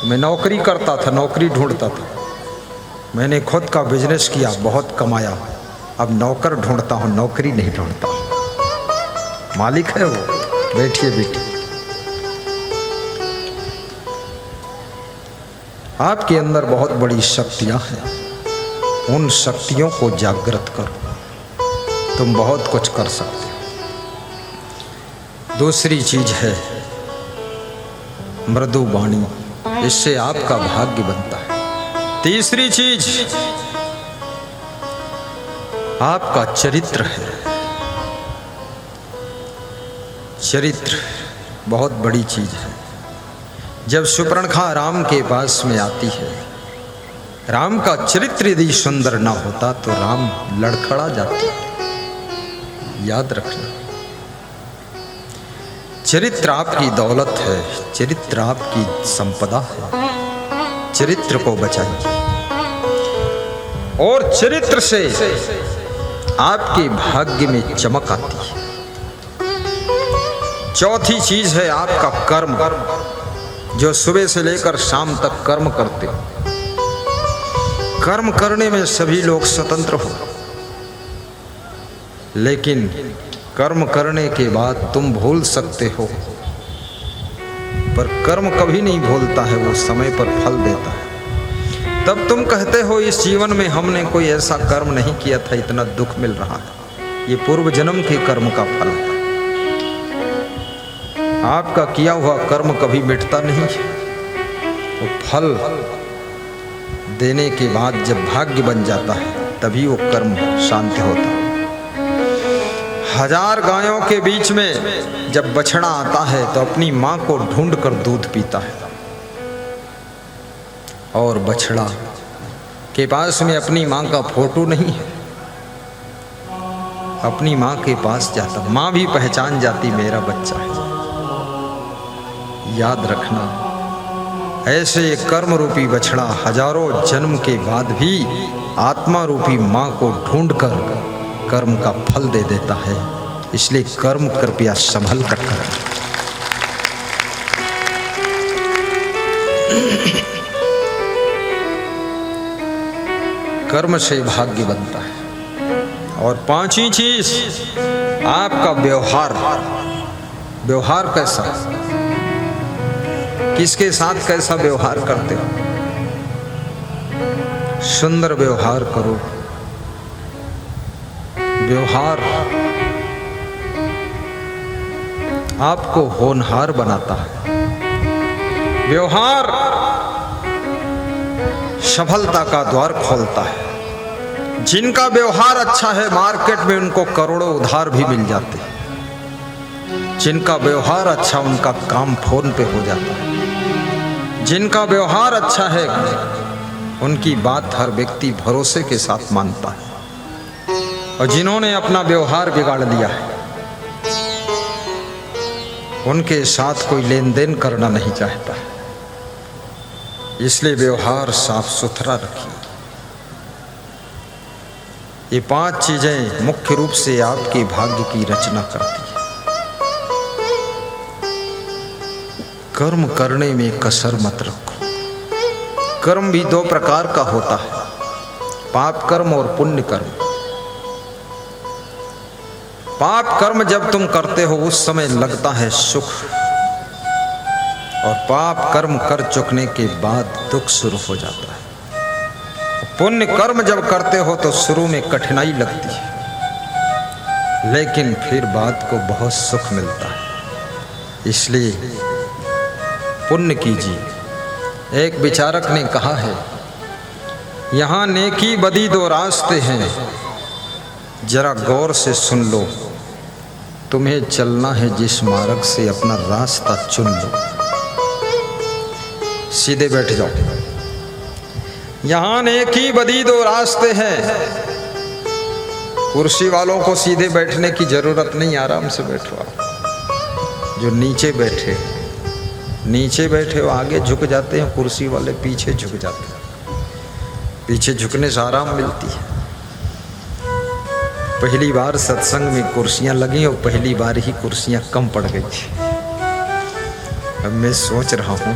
मैं नौकरी करता था, नौकरी ढूंढता था। मैंने खुद का बिजनेस किया, बहुत कमाया, अब नौकर ढूंढता हूँ, नौकरी नहीं ढूंढता। मालिक है वो। बैठिए बेटी, आपके अंदर बहुत बड़ी शक्तियां हैं, उन शक्तियों को जागृत करो, तुम बहुत कुछ कर सकते हो। दूसरी चीज है मृदु वाणी, इससे आपका भाग्य बनता है। तीसरी चीज आपका चरित्र है। चरित्र बहुत बड़ी चीज है। जब सुपर्णखा राम के पास में आती है, राम का चरित्र यदि सुंदर ना होता तो राम लड़खड़ा जाते। याद रखना, चरित्र आपकी दौलत है, चरित्र आपकी संपदा है। चरित्र को बचाइए और चरित्र से आपके भाग्य में चमक आती है। चौथी चीज है आपका कर्म, जो सुबह से लेकर शाम तक कर्म करते हो। कर्म करने में सभी लोग स्वतंत्र हो, लेकिन कर्म करने के बाद तुम भूल सकते हो, पर कर्म कभी नहीं भूलता है, वो समय पर फल देता है। तब तुम कहते हो इस जीवन में हमने कोई ऐसा कर्म नहीं किया था, इतना दुख मिल रहा है। ये पूर्व जन्म के कर्म का फल है। आपका किया हुआ कर्म कभी मिटता नहीं है, वो फल देने के बाद जब भाग्य बन जाता है तभी वो कर्म शांत होता है। 1000 गायों के बीच में जब बछड़ा आता है तो अपनी मां को ढूंढ कर दूध पीता है, और बछड़ा के पास में अपनी मां का फोटो नहीं है, अपनी मां के पास जाता, मां भी पहचान जाती मेरा बच्चा है। याद रखना, ऐसे ये कर्म रूपी बछड़ा हजारों जन्म के बाद भी आत्मा रूपी मां को ढूंढकर कर्म का फल दे देता है। इसलिए कर्म कृपया संभल कर करें। कर्म से भाग्य बनता है। और पांचवी चीज आपका व्यवहार। व्यवहार कैसा, किसके साथ कैसा व्यवहार करते हो? सुंदर व्यवहार करो। व्यवहार आपको होनहार बनाता है। व्यवहार सफलता का द्वार खोलता है। जिनका व्यवहार अच्छा है मार्केट में उनको करोड़ों उधार भी मिल जाते हैं। जिनका व्यवहार अच्छा, उनका काम फोन पे हो जाता है। जिनका व्यवहार अच्छा है उनकी बात हर व्यक्ति भरोसे के साथ मानता है। और जिन्होंने अपना व्यवहार बिगाड़ लिया है उनके साथ कोई लेन देन करना नहीं चाहता है। इसलिए व्यवहार साफ सुथरा रखिए। ये 5 चीजें मुख्य रूप से आपके भाग्य की रचना करती है। कर्म करने में कसर मत रखो। कर्म भी 2 प्रकार का होता है, पाप कर्म और पुण्य कर्म। पाप कर्म जब तुम करते हो उस समय लगता है सुख, और पाप कर्म कर चुकने के बाद दुख शुरू हो जाता है। पुण्य कर्म जब करते हो तो शुरू में कठिनाई लगती है, लेकिन फिर बाद को बहुत सुख मिलता है। इसलिए पुण्य कीजिए। एक विचारक ने कहा है, यहाँ नेकी बदी 2 रास्ते हैं, जरा गौर से सुन लो। तुम्हें चलना है जिस मार्ग से, अपना रास्ता चुन लो। सीधे बैठ जाओ। यहाँ नेकी बदी 2 रास्ते हैं, कुर्सी वालों को सीधे बैठने की जरूरत नहीं, आराम से बैठो आप। जो नीचे बैठे हो आगे झुक जाते हैं, कुर्सी वाले पीछे झुक जाते हैं। पीछे झुकने से आराम मिलती है। पहली बार सत्संग में कुर्सियां लगी और पहली बार ही कुर्सियां कम पड़ गई थी। अब मैं सोच रहा हूं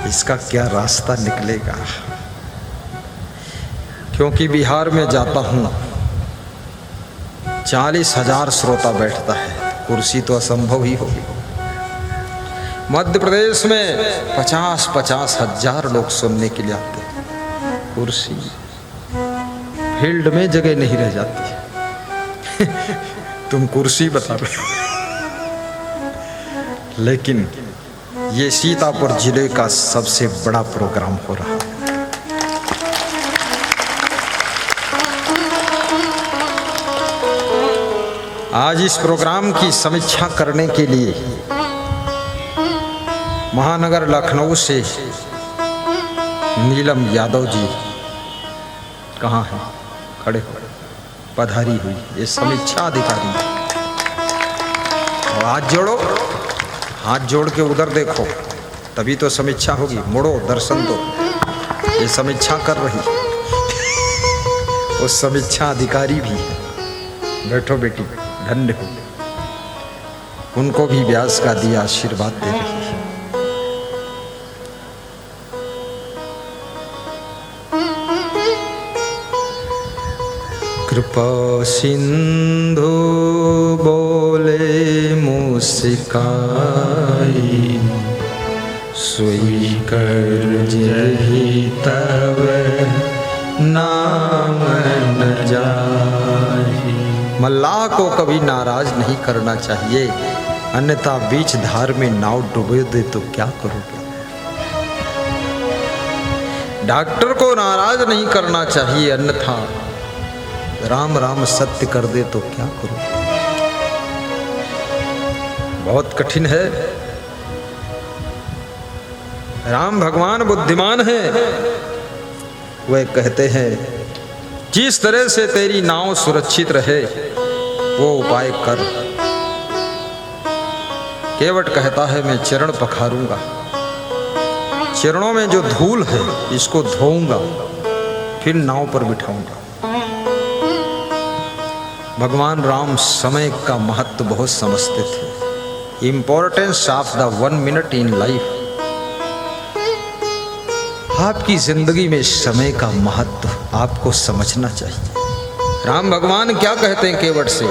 इसका क्या रास्ता निकलेगा, क्योंकि बिहार में जाता हूं 40,000 श्रोता बैठता है, कुर्सी तो असंभव ही होगी। मध्य प्रदेश में 50-50 हजार लोग सुनने के लिए आते हैं, कुर्सी फील्ड में जगह नहीं रह जाती। तुम कुर्सी बता रहे हो। लेकिन ये सीतापुर जिले का सबसे बड़ा प्रोग्राम हो रहा है। आज इस प्रोग्राम की समीक्षा करने के लिए महानगर लखनऊ से नीलम यादव जी कहाँ हैं, खड़े हो, पधारी हुई ये समीक्षा अधिकारी। और हाथ जोड़ के उधर देखो, तभी तो समीक्षा होगी। मुड़ो, दर्शन दो, ये समीक्षा कर रही। वो समीक्षा अधिकारी भी है। बैठो बेटी, धन्य हो। उनको भी व्यास का दिया आशीर्वाद दे रही है। कृपा सिंधु बोले मुस्काई, सोई कर जही तब नाम न जाहि। मल्लाह को कभी नाराज नहीं करना चाहिए, अन्यथा बीच धार में नाव डुबो दे तो क्या करोगे। डॉक्टर को नाराज नहीं करना चाहिए, अन्यथा राम राम सत्य कर दे तो क्या करोगे। बहुत कठिन है। राम भगवान बुद्धिमान है। वह कहते हैं जिस तरह से तेरी नाव सुरक्षित रहे वो उपाय कर। केवट कहता है मैं चरण पखारूंगा, चरणों में जो धूल है इसको धोऊंगा, फिर नाव पर बिठाऊंगा। भगवान राम समय का महत्व बहुत समझते थे। Importance of the 1 minute in life. आपकी जिंदगी में समय का महत्व आपको समझना चाहिए। राम भगवान क्या कहते हैं केवट से,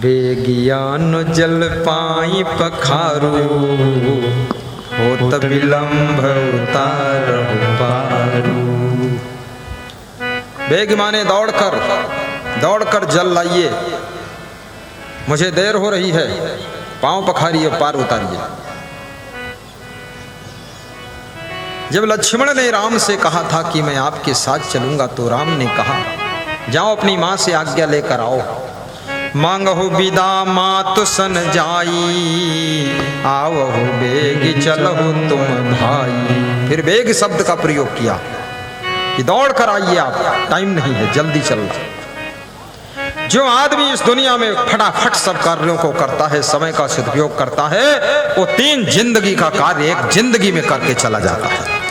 बेगियान जल पाई पखारू, होत विलंब उतारहु पारू। बेग माने दौड़कर जल लाइए, मुझे देर हो रही है, पांव पखारिए, पार उतारिए। जब लक्ष्मण ने राम से कहा था कि मैं आपके साथ चलूंगा, तो राम ने कहा जाओ अपनी मां से आज्ञा लेकर आओ। मांगहु विदा मातु सन जाई, आवहु बेग चलहु तुम भाई। फिर बेग शब्द का प्रयोग किया कि दौड़ कर आइए, आप टाइम नहीं है, जल्दी चलना। जो आदमी इस दुनिया में फटाफट सब कार्यों को करता है, समय का सदुपयोग करता है, वो 3 जिंदगी का कार्य 1 जिंदगी में करके चला जाता है।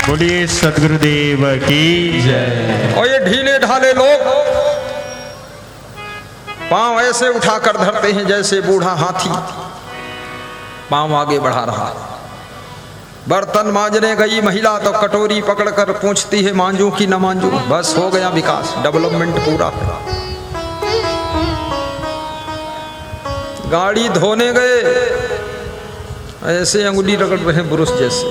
बोलिए सद्गुरुदेव की जय। और ये ढीले ढाले लोग पांव ऐसे उठाकर धरते हैं जैसे बूढ़ा हाथी पांव आगे बढ़ा रहा। बर्तन मांजने गई महिला तो कटोरी पकड़कर पूछती है मांजू कि न मांजू। बस हो गया विकास, डेवलपमेंट पूरा। गाड़ी धोने गए, ऐसे अंगुली रगड़ रहे ब्रुश जैसे।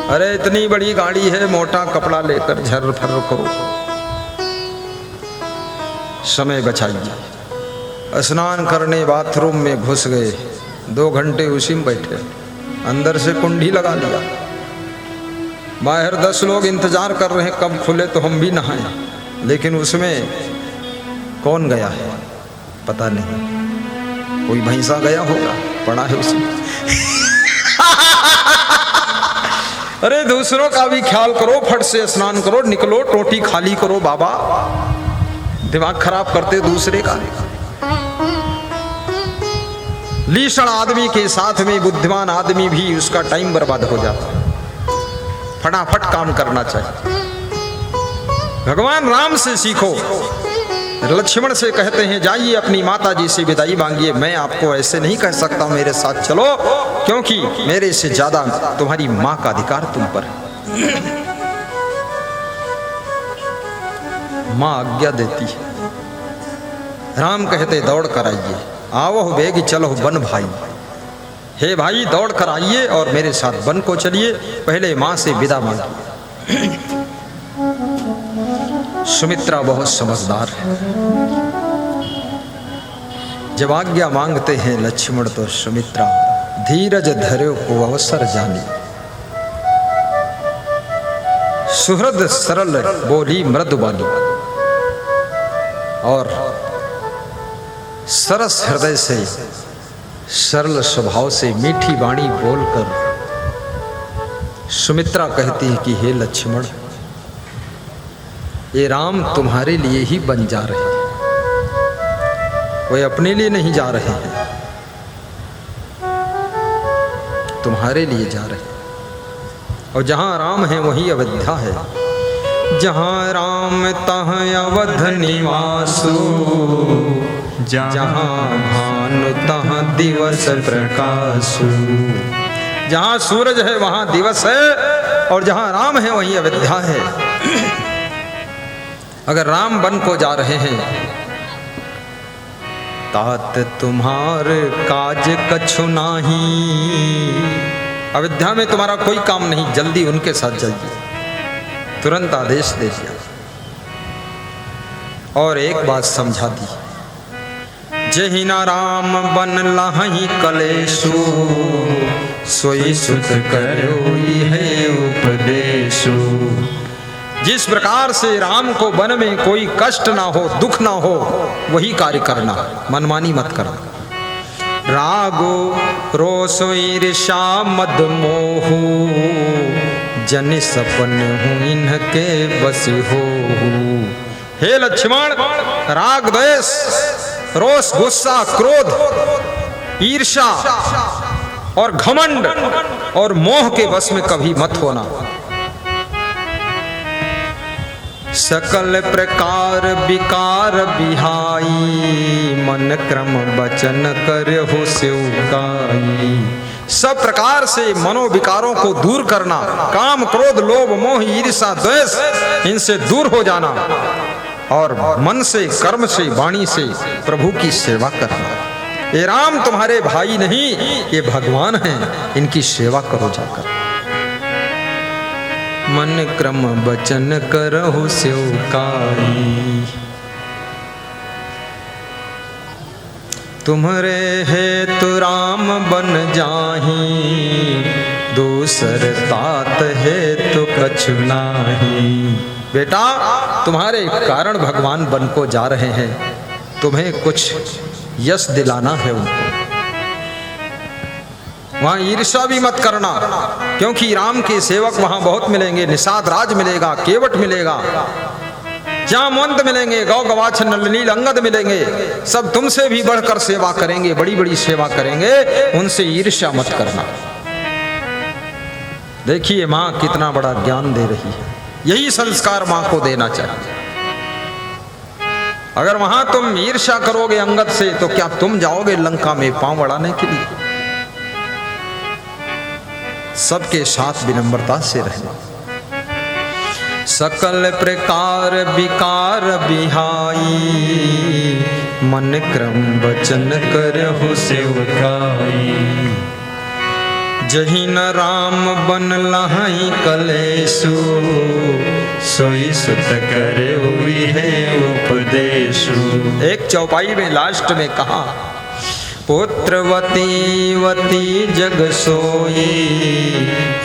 अरे इतनी बड़ी गाड़ी है, मोटा कपड़ा लेकर झर फर करो, समय बचाइए। स्नान करने बाथरूम में घुस गए, 2 घंटे उसी में बैठे, अंदर से कुंडी लगा लिया। बाहर 10 लोग इंतजार कर रहे हैं कब खुले तो हम भी नहाएं, लेकिन उसमें कौन गया है पता नहीं। कोई भैंसा गया होगा, पड़ा है उसमें। अरे दूसरों का भी ख्याल करो, फट से स्नान करो, निकलो, टोटी खाली करो बाबा। दिमाग खराब करते दूसरे का। लीसण आदमी के साथ में बुद्धिमान आदमी भी उसका टाइम बर्बाद हो जाता। फटाफट काम करना चाहिए। भगवान राम से सीखो। लक्ष्मण से कहते हैं जाइए अपनी माता जी से विदाई मांगिए, मैं आपको ऐसे नहीं कह सकता मेरे साथ चलो, क्योंकि मेरे से ज्यादा तुम्हारी मां का अधिकार तुम पर है। मां आज्ञा देती है। राम कहते दौड़ कर आइए, आओ बेग चलो बन भाई। हे भाई दौड़ कर आइए और मेरे साथ वन को चलिए, पहले मां से विदा मांगिए। सुमित्रा बहुत समझदार है। जब आज्ञा मांगते हैं लक्ष्मण तो सुमित्रा धीरज धर्यो को अवसर जानी। सुहृद सरल बोली मृदुबानी और सरस हृदय से सरल स्वभाव से मीठी वाणी बोलकर सुमित्रा कहती है कि हे लक्ष्मण, ये राम तुम्हारे लिए ही बन जा रहे हैं, वे अपने लिए नहीं जा रहे हैं, तुम्हारे लिए जा रहे हैं। और जहां राम है वहीं अयोध्या है। जहां राम तहाँ अवध निवासु, जहां भानु तहाँ दिवस प्रकाशु। जहां सूरज है वहां दिवस है और जहां राम है वहीं अयोध्या है। अगर राम वन को जा रहे हैं तात तुम्हार काज कछु नाही। अयोध्या में तुम्हारा कोई काम नहीं, जल्दी उनके साथ जाइए। तुरंत आदेश दे दिया और एक बात समझा दी, जहि न राम बन लहि कलेशु, सोई सुत करो है उपदेशु। जिस प्रकार से राम को वन में कोई कष्ट ना हो, दुख ना हो, वही कार्य करना, मनमानी मत करना। रागो रोष ईर्षा मद मोहु, जन सपन हूँ इनके बस हो। हे लक्ष्मण, राग द्वेष रोष गुस्सा क्रोध ईर्षा और घमंड और मोह के वश में कभी मत होना। सकल प्रकार विकार बिहाई, मन क्रम बचन करहु सेवकाई। सब प्रकार से मनोविकारों को दूर करना, काम क्रोध लोभ मोह ईर्षा द्वेष इनसे दूर हो जाना और मन से कर्म से वाणी से प्रभु की सेवा करना। ये राम तुम्हारे भाई नहीं, ये भगवान हैं, इनकी सेवा करो जाकर। मन क्रम बचन करहु सेवकाई, तुम्हारे हेतु राम बन जाही, दूसर तात हेतु कछु नाही। बेटा तुम्हारे कारण भगवान वन को जा रहे हैं, तुम्हें कुछ यश दिलाना है उनको। वहां ईर्ष्या भी मत करना, क्योंकि राम के सेवक वहां बहुत मिलेंगे। निषाद राज मिलेगा, केवट मिलेगा, जामवंत मिलेंगे, गौ गवाक्ष नलनील अंगद मिलेंगे। सब तुमसे भी बढ़कर सेवा करेंगे, बड़ी बड़ी सेवा करेंगे। उनसे ईर्ष्या मत करना। देखिए माँ कितना बड़ा ज्ञान दे रही है। यही संस्कार माँ को देना चाहिए। अगर वहां तुम ईर्ष्या करोगे अंगद से तो क्या तुम जाओगे लंका में पांव अड़ाने के लिए? सबके साथ विनम्रता से रहना। सकल प्रकार विकार बिहाई, मन क्रम वचन करहु सेवकाई। जहि न राम बन लहि कलेशु, सोई सुत करे हुई है उपदेशु। एक चौपाई में लास्ट में कहा, पुत्रवती वती जग सोई,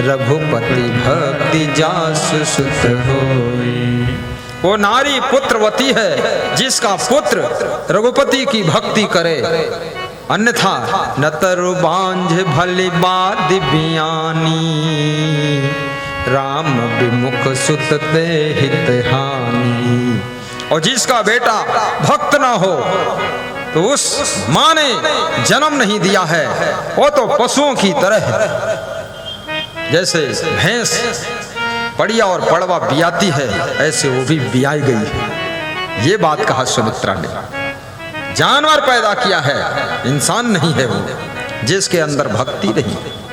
रघुपति भक्ति जासु सुत होई। वो नारी पुत्रवती है जिसका पुत्र रघुपति की भक्ति करे, अन्यथा न तरु बांझ भली बात बियानी, राम विमुख सुत ते हित हानि। और जिसका बेटा भक्त ना हो तो उस माँ ने जन्म नहीं दिया है, वो तो पशुओं की तरह है। जैसे भैंस पड़िया और पड़वा बियाती है, ऐसे वो भी बियाई गई है। ये बात कहा सुमित्रा ने। जानवर पैदा किया है, इंसान नहीं है वो, जिसके अंदर भक्ति नहीं है।